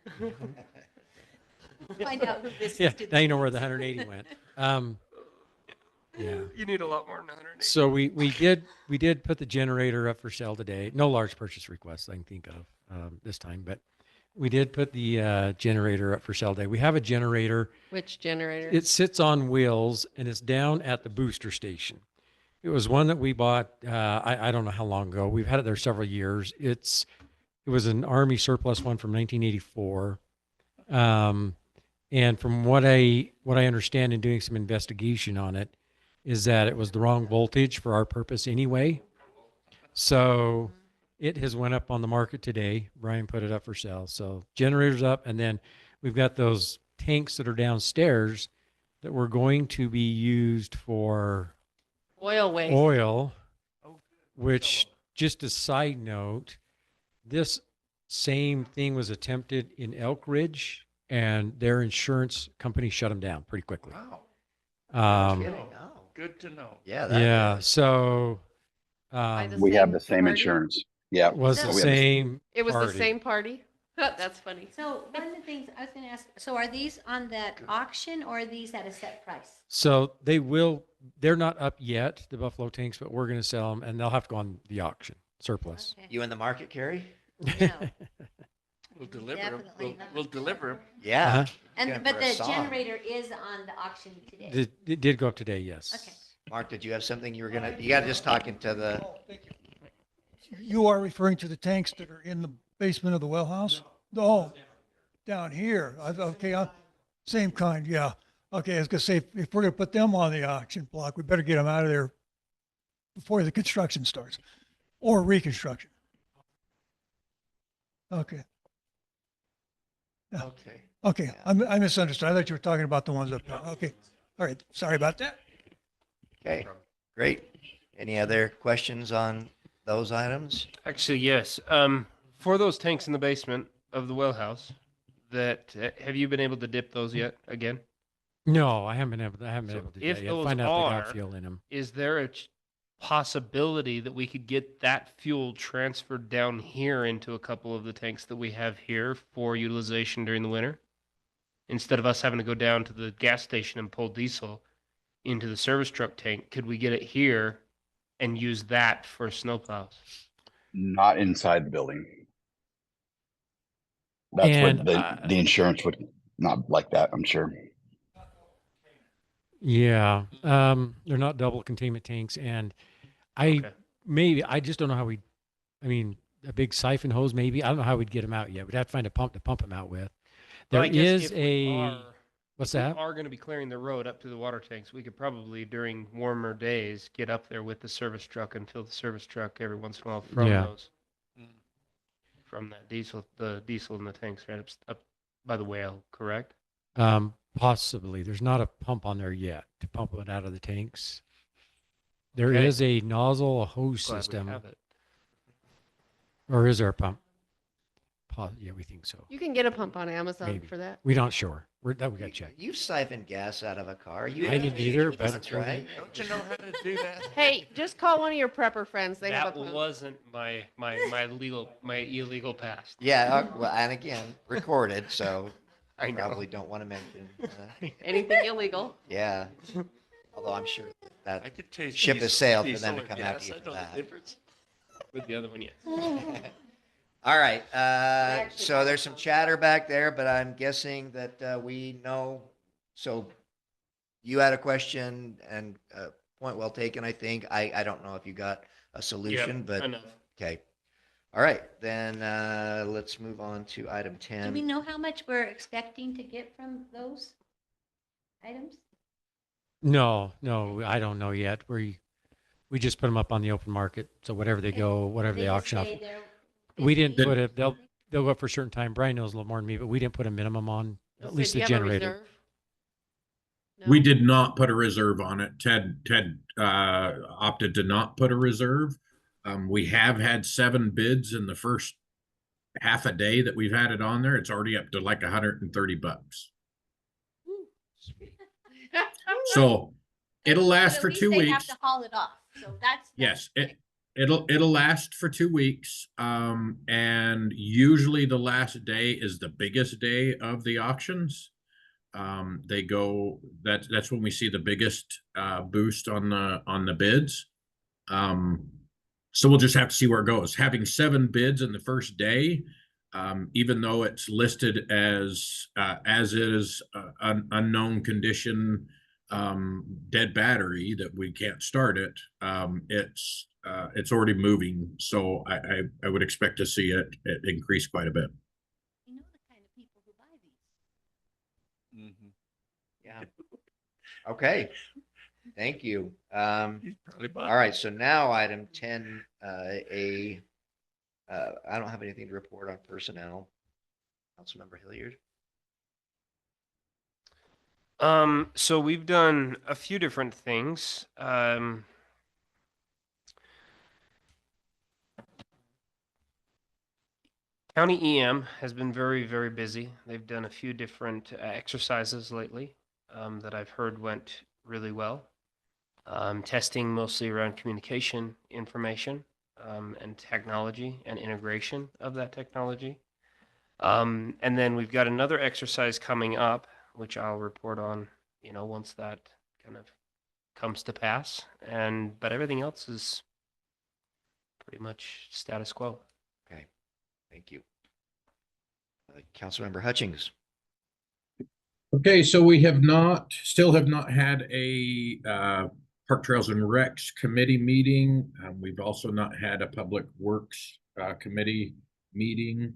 about. Find out who this Yeah, is. to now you know the- where the 180 went. Yeah. You need a lot more than 180. So we did put the generator up for sale today. No large purchase requests I can think of this time, but we did put the generator up for sale today. We have a generator. which generator? It sits on wheels and it's down at the booster station. It was one that we bought. I don't know how long ago. We've had it there several years. It was an Army surplus one from 1984. And from what I understand in doing some investigation on it, is that it was the wrong voltage for our purpose anyway. So it has went up on the market today. Brian put it up for sale. So generator's up, and then we've got those tanks that are downstairs that were going to be used for Oil waste. oil, which, just a side note, this same thing was attempted in Elk Ridge, and their insurance company shut them down pretty quickly. Wow. Um, Kidding? Oh, Good to know. yeah. That yeah, so By the We have same the same party? insurance. Yeah. Was so the we have same It was the party. same party? That's funny. So one of the things I was gonna ask, so are these on that auction or are these at a set price? So they're not up yet, the Buffalo tanks, but we're going to sell them and they'll have to go on the auction surplus. Okay. You in the market, Carrie? No. We'll deliver 'em. Definitely not. We'll deliver 'em. Yeah. Uh-huh. And, Going but for a the song. generator is on the auction today. It did go up today, yes. Okay. Mark, did you have something you were gonna, you got just talking to the, You are referring to the tanks that are in the basement of the well house? No, down here. Okay, same kind, yeah. Okay, I was gonna say, if we're gonna put them on the auction block, we better get them out of there before the construction starts or reconstruction. Okay, okay. okay. I misunderstood. I thought you were talking about the ones up there. Okay, all right. Sorry about that. Okay, great. Any other questions on those items? Actually, yes. For those tanks in the basement of the well house, have you been able to dip those yet again? No, I haven't been able to do If that yet. those Find out if they are, got fuel in them. is there a possibility that we could get that fuel transferred down here into a couple of the tanks that we have here for utilization during the winter? Instead of us having to go down to the gas station and pull diesel into the service truck tank, could we get it here and use that for snowplows? not inside the building. That's And, what the insurance would not like that, I'm sure. Yeah. They're not double containment tanks. And I just don't know how a big siphon hose, maybe. I don't know how we'd get them out yet. We'd have to find a pump to pump them out with. There Well, I guess is if we what's we that? are going to be clearing the road up to the water tanks. We could probably, during warmer days, get up there with the service truck and fill the service truck every once in a while from Yeah. those. From that diesel, the diesel in the tanks right up by the whale, correct? Possibly. There's not a pump on there yet to pump it out of the tanks. There Okay. is a nozzle, a hose Glad we system. have it. Or is there a pump? Yeah, we think so. You can get a pump on Amazon Maybe. for that. We're not sure. We got to check. You siphon gas out of a car. You I have didn't to- either, but That's right. Don't you know how to do that? Hey, just call one of your prepper friends. They have That a pump. wasn't my illegal past. Yeah, well, and again, recorded, so I I know. probably don't want to mention. Anything illegal. Yeah, although I'm sure that I could taste ship has sailed for them to diesel or come gas. after you I for know the that. difference. With the other one, yes. All right, so there's some chatter back there, but I'm guessing that we know. So you had a question and point well taken, I think. I don't know if you got a solution, but enough. okay. All right, then let's move on to item Do 10. we know how much we're expecting to get from those items? No, I don't know yet. We just put them up on the open market. So whatever they go, whatever they just auction off. say they're We didn't 50? put it. They'll go up for a certain time. Brian knows a little more than me, but we didn't put a minimum on at least Do the you have a generator. reserve? We No? did not put a reserve on it. Ted opted to not put a reserve. We have had 7 bids in the first half a day that we've had it on there. It's already up to like $130. So it'll last But for at least 2 they have weeks. to haul it off, so that's. Yes, it'll last for 2 weeks. And usually the last day is the biggest day of the auctions. That's when we see the biggest boost on the bids. So we'll just have to see where it goes. Having 7 bids in the first day, even though it's listed as is an unknown condition, dead battery that we can't start it, it's already moving. So I would expect to see it increase quite a bit. You know the kind of people who buy these. Yeah. Okay. Thank you. He's probably All right. So now item 10, I don't have anything to report on personnel. Councilmember Hilliard. So we've done a few different things. County EM has been very, very busy. They've done a few different exercises lately that I've heard went really well. testing mostly around communication information and technology and integration of that technology. And then we've got another exercise coming up, which I'll report on, once that kind of comes to pass. But everything else is pretty much status quo. Okay, thank you. Councilmember Hutchings. Okay, so we still have not had a Park Trails and Recs committee meeting. We've also not had a Public Works committee meeting.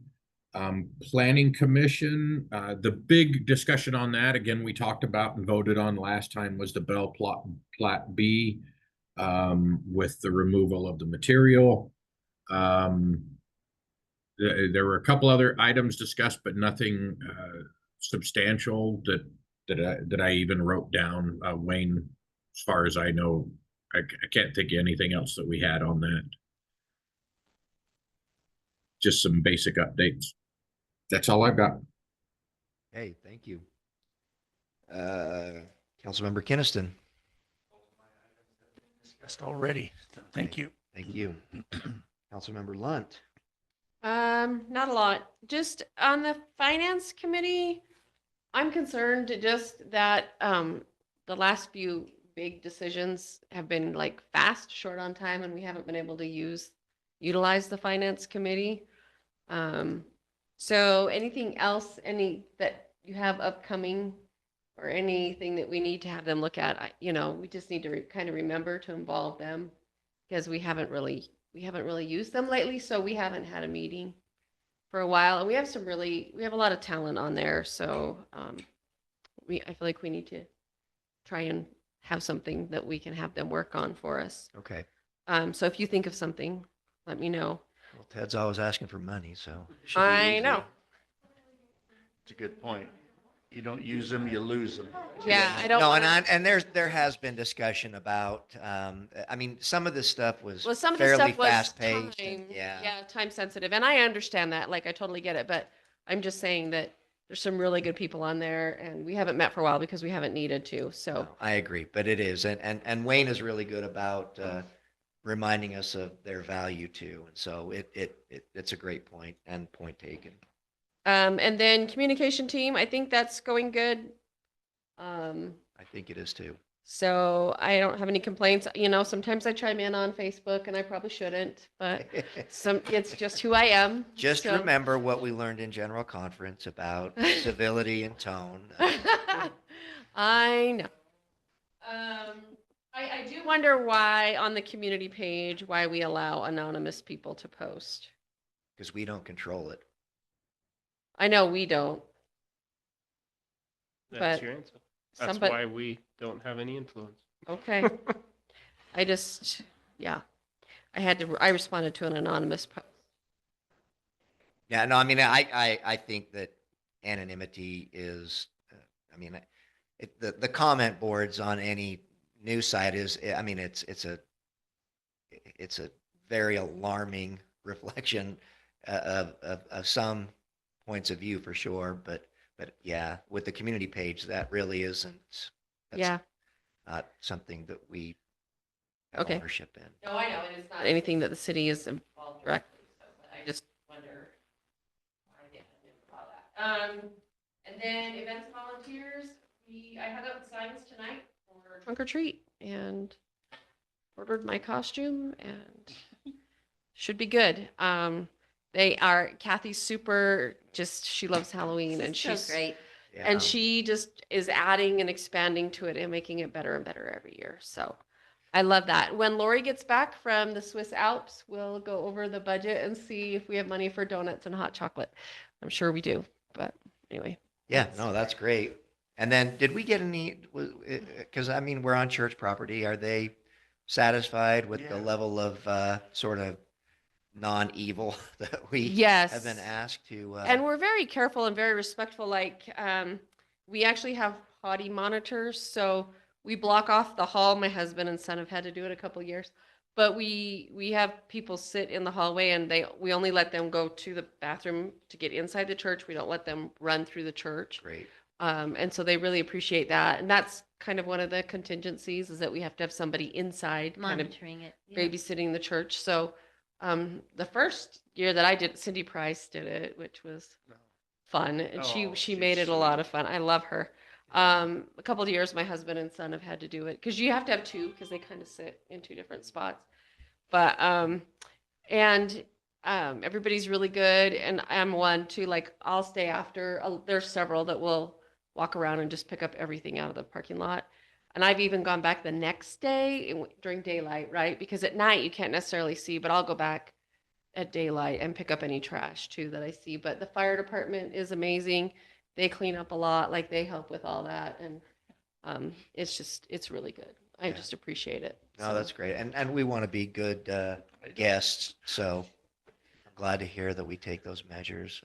Planning Commission, the big discussion on that, again, we talked about and voted on last time, was the Bell Plat B with the removal of the material. There were a couple other items discussed, but nothing substantial that I even wrote down. Wayne, as far as I know, I can't think of anything else that we had on that. Just some basic updates. That's all I've got. Hey, thank you. Councilmember Kinnison. Discussed already. Thank you. Thank you. Councilmember Lunt. Not a lot. Just on the finance committee, I'm concerned just that the last few big decisions have been like fast, short on time, and we haven't been able to utilize the finance committee. So anything else, that you have upcoming or anything that we need to have them look at, we just need to kind of remember to involve them because we haven't really used them lately. So we haven't had a meeting for a while, and we have a lot of talent on there. So I feel like we need to try and have something that we can have them work on for us. Okay. So if you think of something, let me know. Well, Ted's always asking for money, so. I know. It's a good point. You don't use them, you lose them. Yeah, I don't. No, wanna- and there has been discussion about, some of this stuff was some of the fairly stuff was fast-paced. time, Yeah. time sensitive, and I understand that. Like, I totally get it, but I'm just saying that there's some really good people on there, and we haven't met for a while because we haven't needed to. So No, I agree, but it is, and Wayne is really good about reminding us of their value too, and so it's a great point and point taken. and then communication team, I think that's going good. I think it is too. So I don't have any complaints. Sometimes I chime in on Facebook, and I probably shouldn't, but it's just who I am. Just So- remember what we learned in general conference about civility and tone. I know. I do wonder why on the community page, why we allow anonymous people to post. Because we don't control it. I know we don't. That's But your answer. That's somebody- why we don't have any influence. Okay. I responded to an anonymous post. Yeah, no, I think that anonymity is, the comment boards on any news site is, it's a very alarming reflection of some points of view for sure, but yeah, with the community page, that really isn't, Yeah. not something that we have Okay. ownership in. No, I know, and it's not anything that the city is involved directly, so, but I just wonder why they haven't brought that. And then events and volunteers, I had up signs tonight for trunk or treat and ordered my costume and should be good. Kathy's she loves Halloween and she's great. Yeah. and she just is adding and expanding to it and making it better and better every year. So I love that. When Lori gets back from the Swiss Alps, we'll go over the budget and see if we have money for donuts and hot chocolate. I'm sure we do, but anyway. Yeah, no, that's great. And then did we get any, because we're on church property. Are they satisfied with the level of sort of non-evil that we Yes. have been asked to? And we're very careful and very respectful. Like, we actually have potty monitors, so we block off the hall. My husband and son have had to do it a couple years, but we have people sit in the hallway, and we only let them go to the bathroom to get inside the church. We don't let them run through the church. Great. And so they really appreciate that, and that's kind of one of the contingencies is that we have to have somebody inside kind of Monitoring it. yeah. babysitting the church. So the first year that I did, Cindy Price did it, which was fun. And she Oh, she she's made it a lot sweet. of fun. I love her. A couple of years, my husband and son have had to do it because you have to have two because they kind of sit in two different spots. But and everybody's really good, and I'm one too. Like I'll stay after. There's several that will walk around and just pick up everything out of the parking lot. And I've even gone back the next day during daylight, right? Because at night you can't necessarily see, but I'll go back at daylight and pick up any trash too that I see. But the fire department is amazing. They clean up a lot, like they help with all that. And it's really good. I Yeah. just appreciate it. No, So, that's great. And we want to be good guests. So I'm glad to hear that we take those measures.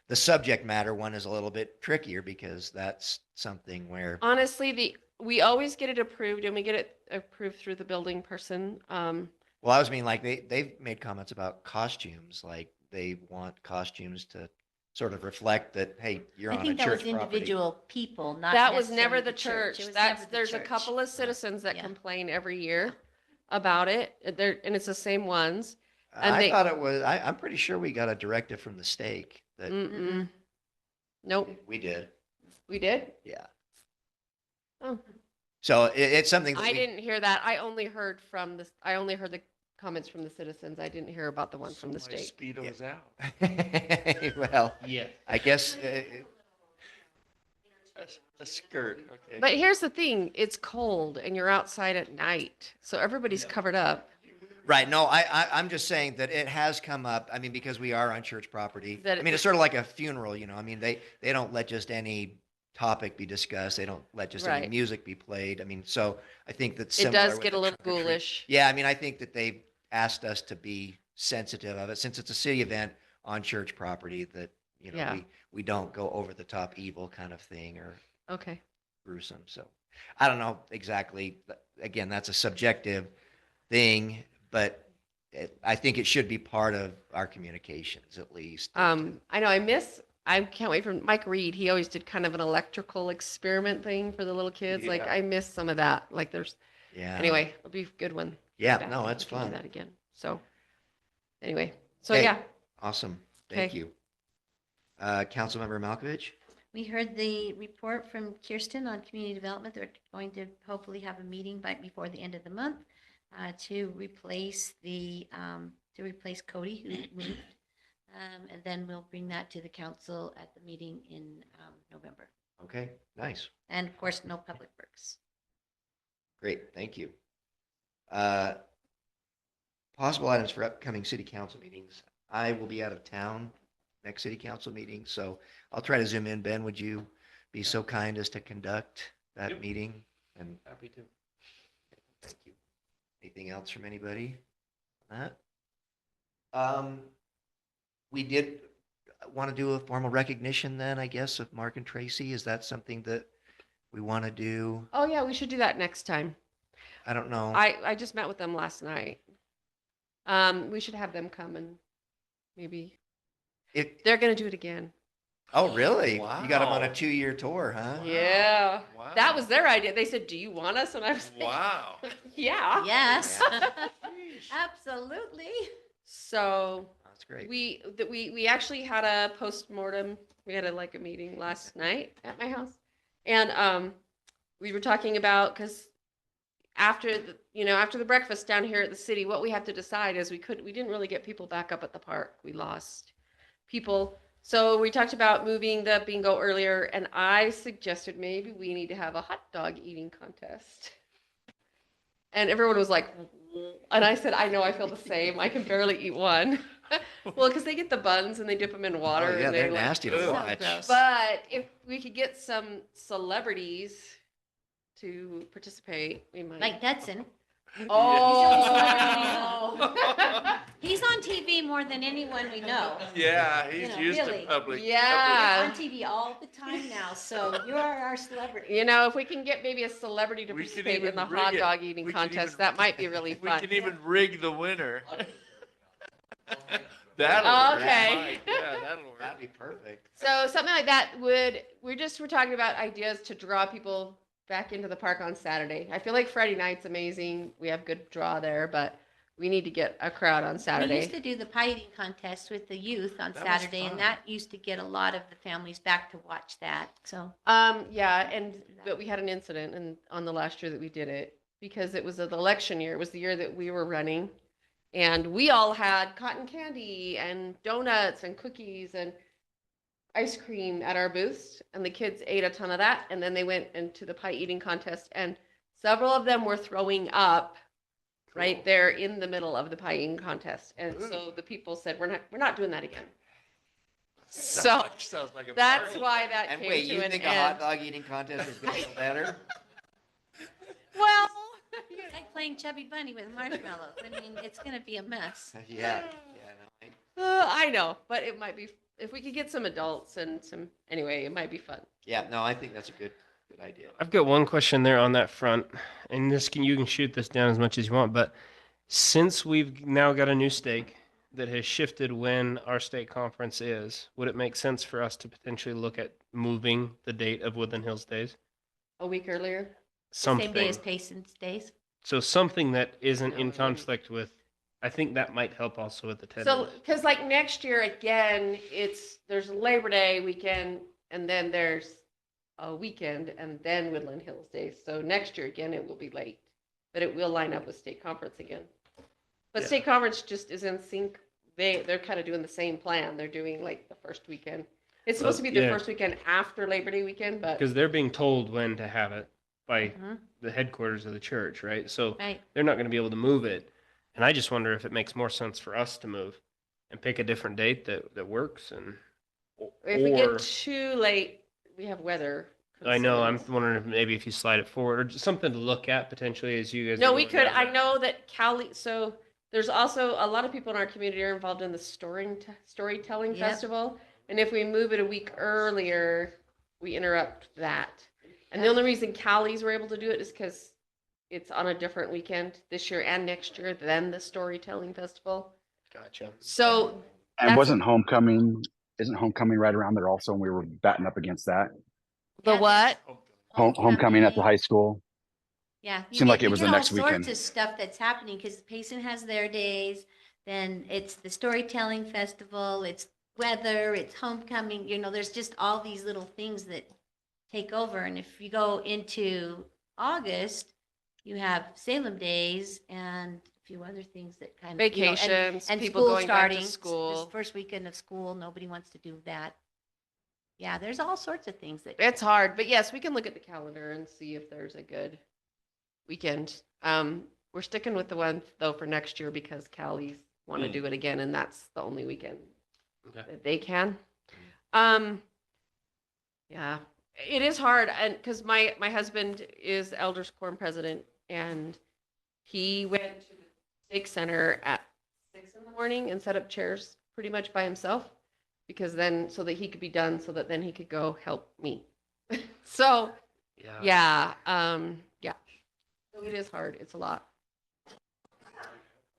The subject matter one is a little bit trickier because that's something where, honestly, we always get it approved and we get it approved through the building person. well, I was mean like they've made comments about costumes, like they want costumes to sort of reflect that, hey, you're I on a think that was church property. individual people, not That was never necessarily the church. It was That's, never the there's a church. couple of citizens that Yeah. complain every year about it. And it's the same ones. And I they, thought it was, I'm pretty sure we got a directive from the stake that mm-mm. Nope, we did. we did. Yeah. Oh, So it's something that I we- didn't hear that. I only heard the comments from the citizens. I didn't hear about the one from the My state. Speedo's out. well, Yeah. I guess A skirt, okay. But here's the thing, it's cold and you're outside at night. So everybody's covered up. right. No, I'm just saying that it has come up. I mean, because we are on church property. That I mean, it's sort of like a funeral, you know. I mean, they don't let just any topic be discussed. They don't let just any Right. music be played. I mean, so I think that It does get a little ghoulish. Yeah, I mean, I think that they asked us to be sensitive of it since it's a city event on church property. That you know Yeah. we don't go over the top evil kind of thing or Okay. gruesome. So I don't know exactly. Again, that's a subjective thing, but I think it should be part of our communications at least. I know I can't wait for Mike Reed. He always did kind of an electrical experiment thing for the little kids. Like Yeah. I miss some of that. Like there's, Yeah. anyway, it'll be a good one. Yeah, Back no, if that's we can do fun. That again. So anyway, so Okay. yeah, Awesome. Thank Okay. you. Councilmember Malkovich. We heard the report from Kirsten on community development. They're going to hopefully have a meeting before the end of the month to replace Cody who moved. And then we'll bring that to the council at the meeting in November. Okay, nice. And of course, no public works. Great, thank you. Possible items for upcoming city council meetings. I will be out of town next city council meeting, so I'll try to zoom in. Ben, would you be so kind as to conduct that Yep. meeting? And Happy to. thank you. Anything else from anybody on that? We did want to do a formal recognition then, I guess, of Mark and Tracy. Is that something that we want to do? oh yeah, we should do that next time. I don't know. I just met with them last night. We should have them come and maybe If, they're gonna do it again. oh, really? You got them on a Wow. 2-year tour, huh? Yeah, Wow. that was their idea. They said, "Do you want us?" And I was like, Wow. "Yeah." Yes, absolutely. So That's great. we actually had a postmortem. We had a meeting last night at my house, and we were talking about because after the breakfast down here at the city, what we have to decide is we didn't really get people back up at the park. We lost people. So we talked about moving the bingo earlier, and I suggested maybe we need to have a hot dog eating contest. And everyone was like, and I said, I know, I feel the same. I can barely eat one. Well, because they get the buns and they dip them in water. Oh, yeah, and they're they nasty to Ugh. watch. But if we could get some celebrities to participate, we might. Like Dudson. Oh. He's on TV more than anyone we know. Yeah, You he's know, used really. to public. Yeah. He's on TV all the time now, so you are our celebrity. You know, if we can get maybe a celebrity to We could participate in even the rig hot it. dog eating We could contest, even- that might be really We fun. can even rig the winner. That'll work. Okay. Mike. Yeah, that'll work. That'd be perfect. So something like that we're talking about ideas to draw people back into the park on Saturday. I feel like Friday night's amazing. We have good draw there, but we need to get a crowd on We used Saturday. to do the pie eating contest with the youth on That was Saturday, fun. and that used to get a lot of the families back to watch that, so. Yeah, but we had an incident on the last year that we did it because it was the election year. It was the year that we were running. And we all had cotton candy and donuts and cookies and ice cream at our booths. And the kids ate a ton of that. And then they went into the pie eating contest. And several of them were throwing up right there in the middle of the pie eating contest. And so the people said, we're not doing that again. So Sounds like a that's party. why that And came wait, to you an think end. a hot dog eating contest is going to feel better? Well, It's like playing Chubby Bunny with marshmallows. I mean, it's gonna be a mess. Yeah. I know, but it might be, if we could get some adults and anyway, it might be fun. Yeah, no, I think that's a good idea. I've got one question there on that front, and you can shoot this down as much as you want. But since we've now got a new stake that has shifted when our state conference is, would it make sense for us to potentially look at moving the date of Woodland Hills Days? A week earlier? Something. Same day as Payson Days. So something that isn't in conflict with. I think that might help also with the So, attendance. because like next year again, there's Labor Day weekend and then there's a weekend and then Woodland Hills Days. So next year again, it will be late, but it will line up with state conference again. But Yeah. state conference just is in sync. They're kind of doing the same plan. They're doing like the first weekend. It's supposed to be the Yeah. first weekend after Labor Day weekend, but Because they're being told when to have it by Mhm. the headquarters of the church, right? So Right. they're not going to be able to move it. And I just wonder if it makes more sense for us to move and pick a different date that works. And if we get too late, we have weather. I know, I'm concerns. wondering if maybe if you slide it forward or just something to look at potentially as you guys. No, are we going could. down I there. know that Cali. So there's also a lot of people in our community are involved in the storytelling Yep. festival, and if we move it a week earlier, we interrupt that. And the only reason Cali's were able to do it is because it's on a different weekend this year and next year than the storytelling festival. Gotcha. So And that's wasn't isn't homecoming right around there also? And we were batting up against that. the what? Homecoming at the high school. Yeah. you Seemed get- like it you was get the all next weekend. sorts of stuff that's happening because Payson has their days, then it's the storytelling festival, it's weather, it's homecoming, there's just all these little things that take over. And if you go into August, you have Salem Days and a few other things that kind of. Vacations, and people school going back to starting, school. This first weekend of school, nobody wants to do that. Yeah, there's all sorts of things that. It's hard, but yes, we can look at the calendar and see if there's a good weekend. We're sticking with the one though for next year because Cali's want to do it again, and that's the only weekend Okay. that they can. Yeah, it is hard, and because my husband is Elders Quorum president, and he went to the stake center at 6 a.m. and set up chairs pretty much by himself, because then so that he could be done, so that then he could go help me. So yeah. So it is hard. It's a lot.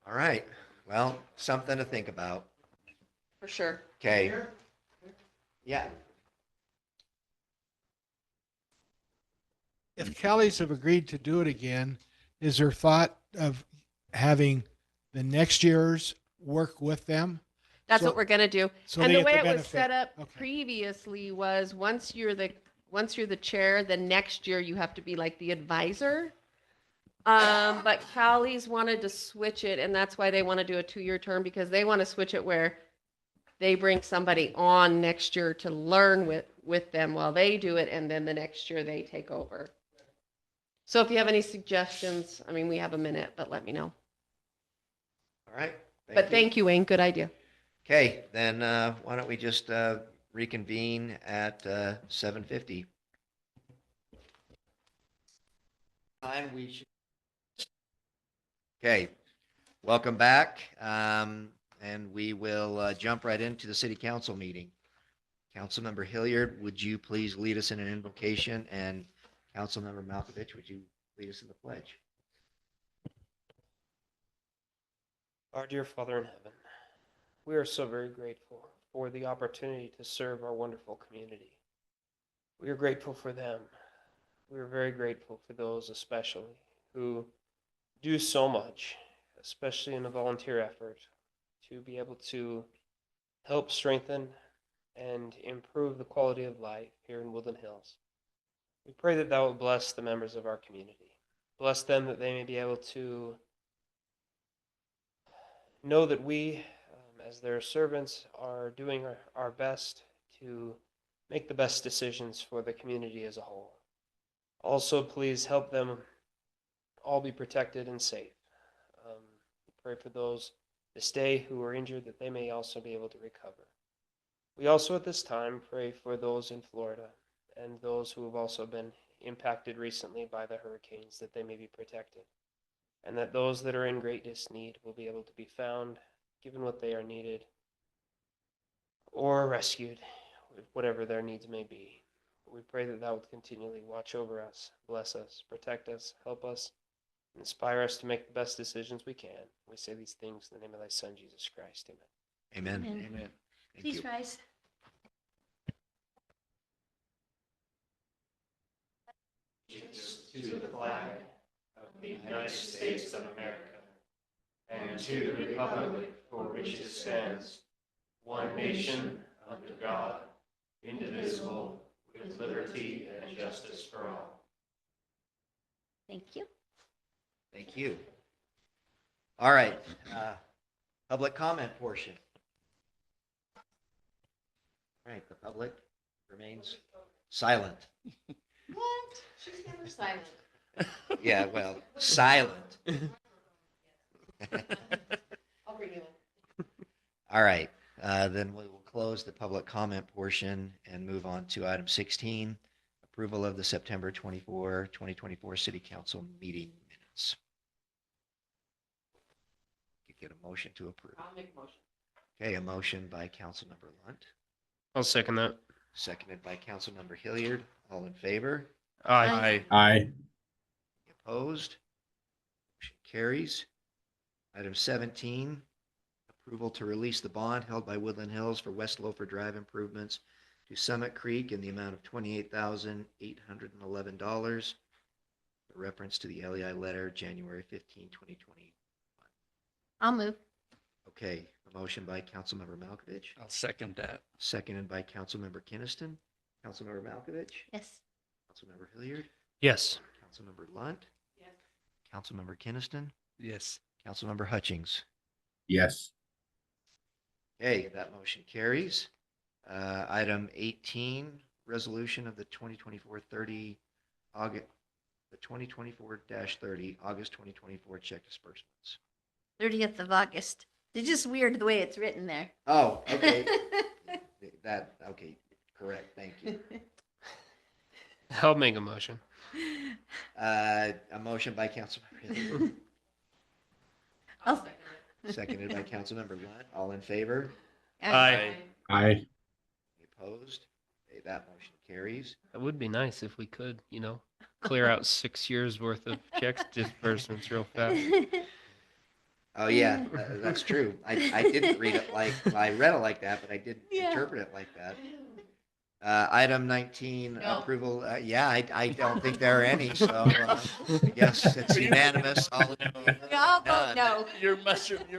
All right. Well, something to think about. For sure. Okay. Yeah. If Kelly's have agreed to do it again, is there thought of having the next year's work with them? That's So- what we're gonna do. so And they the get way the it was benefit. set up Okay. previously was once you're the chair, the next year you have to be like the advisor. But Cali's wanted to switch it, and that's why they want to do a 2-year term, because they want to switch it where they bring somebody on next year to learn with them while they do it, and then the next year they take over. So if you have any suggestions, I mean, we have a minute, but let me know. All right. But thank you, Wayne. Good idea. Okay, then why don't we just reconvene at 7:50? Time we should. Okay, welcome back. And we will jump right into the city council meeting. Councilmember Hilliard, would you please lead us in an invocation? And Councilmember Malkovich, would you lead us in the pledge? Our dear Father in heaven, we are so very grateful for the opportunity to serve our wonderful community. We are grateful for them. we're very grateful for those especially who do so much, especially in a volunteer effort, to be able to help strengthen and improve the quality of life here in Woodland Hills. We pray that thou will bless the members of our community. Bless them that they may be able to know that we, as their servants, are doing our best to make the best decisions for the community as a whole. Also, please help them all be protected and safe. We pray for those this day who are injured, that they may also be able to recover. We also at this time pray for those in Florida and those who have also been impacted recently by the hurricanes, that they may be protected, and that those that are in greatest need will be able to be found, given what they are needed, or rescued, whatever their needs may be. We pray that thou would continually watch over us, bless us, protect us, help us, inspire us to make the best decisions we can. We say these things in the name of thy Son, Jesus Christ. Amen. Amen. Amen. Amen. Thank Please you. rise. To the flag of the United States of America, and to the republic for which it stands, one nation, under God, indivisible, with liberty and justice for all. Thank you. Thank you. All right, public comment portion. All right, the public remains silent. What? She's never silent. Yeah, well, silent. I'll bring you in. All right, then we will close the public comment portion and move on to item 16, approval of the September 24, 2024 City Council meeting minutes. You get a motion to approve. I'll make a motion. Okay, a motion by Councilmember Lunt, I'll second that. seconded by Councilmember Hilliard. All in favor? Aye. Aye. Opposed? Motion carries. Item 17, approval to release the bond held by Woodland Hills for West Loafer Drive improvements to Summit Creek in the amount of $28,811. A reference to the LEI letter, January 15, 2020. I'll move. Okay, a motion by Councilmember Malkovich, I'll second that. seconded by Councilmember Kinnison. Councilmember Malkovich, Yes. Councilmember Hilliard, Yes. Councilmember Lunt, Yes. Councilmember Kinnison, Yes. Councilmember Hutchings. Yes. Okay, that motion carries. Item 18, resolution of the 2024-30 August, the 2024-30 August 2024 check disbursements. 30th of August. It's just weird the way it's written there. Oh, okay. Okay, correct, thank you. I'll make a motion. A motion by Councilmember Hilliard, I'll Oh. second seconded by Councilmember Lunt. All in favor? Aye. Aye. Any opposed? Okay, that motion carries. It would be nice if we could, clear out 6 years worth of checks disbursements real fast. Oh, yeah, that's true. I didn't read it I read it like that, but I didn't Yeah. interpret it like that. Item 19, No. approval. Yeah, I don't think there are any, so I guess it's unanimous. All in favor? We all vote None. no. Your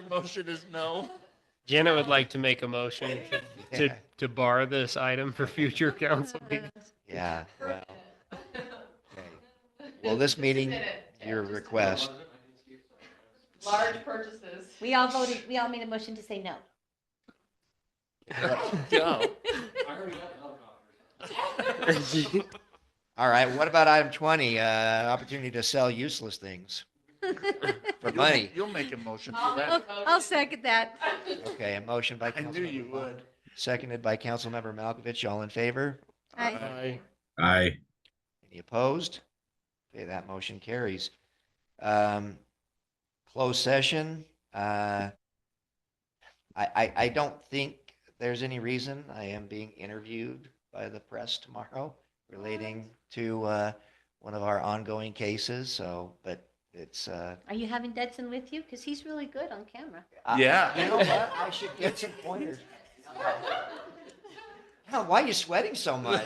motion is no. Janet would like to make a motion to, Yeah. to bar this item for future council meetings. Yeah, well, okay. Well, this meeting, your request. Large purchases. We all made a motion to say no. Go. All right, what about item 20, opportunity to sell useless things for money? You'll make a motion for I'll make that. a motion. I'll second that. Okay, a motion by I knew you Councilmember would. Lunt, seconded by Councilmember Malkovich. All in favor? Aye. Aye. Any opposed? Okay, that motion carries. Closed session. I don't think there's any reason. I am being interviewed by the press tomorrow relating to one of our ongoing cases. So, but it's. Are you having Detson with you? Because he's really good on camera. Yeah. You know what? I should get some pointers. Why are you sweating so much?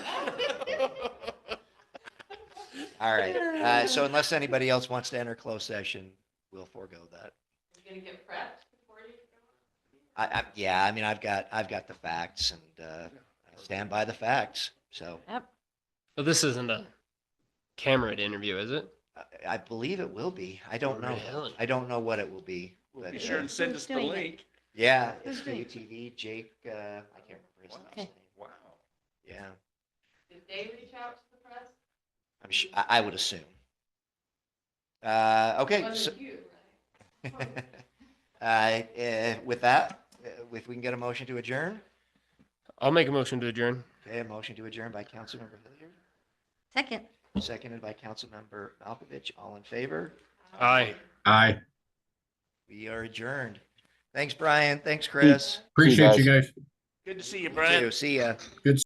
All right. So unless anybody else wants to enter closed session, we'll forego that. You gonna get prepped before you Yeah, I mean, I've got the facts and, I stand by the facts. So So this isn't a camera interview, is it? I believe it will be. I don't know. Really? I don't know what it will be. Well, but, be sure and send us the doing it? link. Yeah, Who's it's doing it? TV, Jake, I can't remember his last name. Wow. Yeah, Did they reach out to the press? I'm sure, I would assume. Okay, so, Wasn't you, with that, if we can get a motion to adjourn, I'll make a motion to adjourn. okay, a motion to adjourn by Councilmember Hilliard, Second. seconded by Councilmember Malkovich, all in favor? Aye. Aye. We are adjourned. Thanks, Brian. Thanks, Chris. Appreciate you guys. Good to see you, You Brian. too. See ya. Good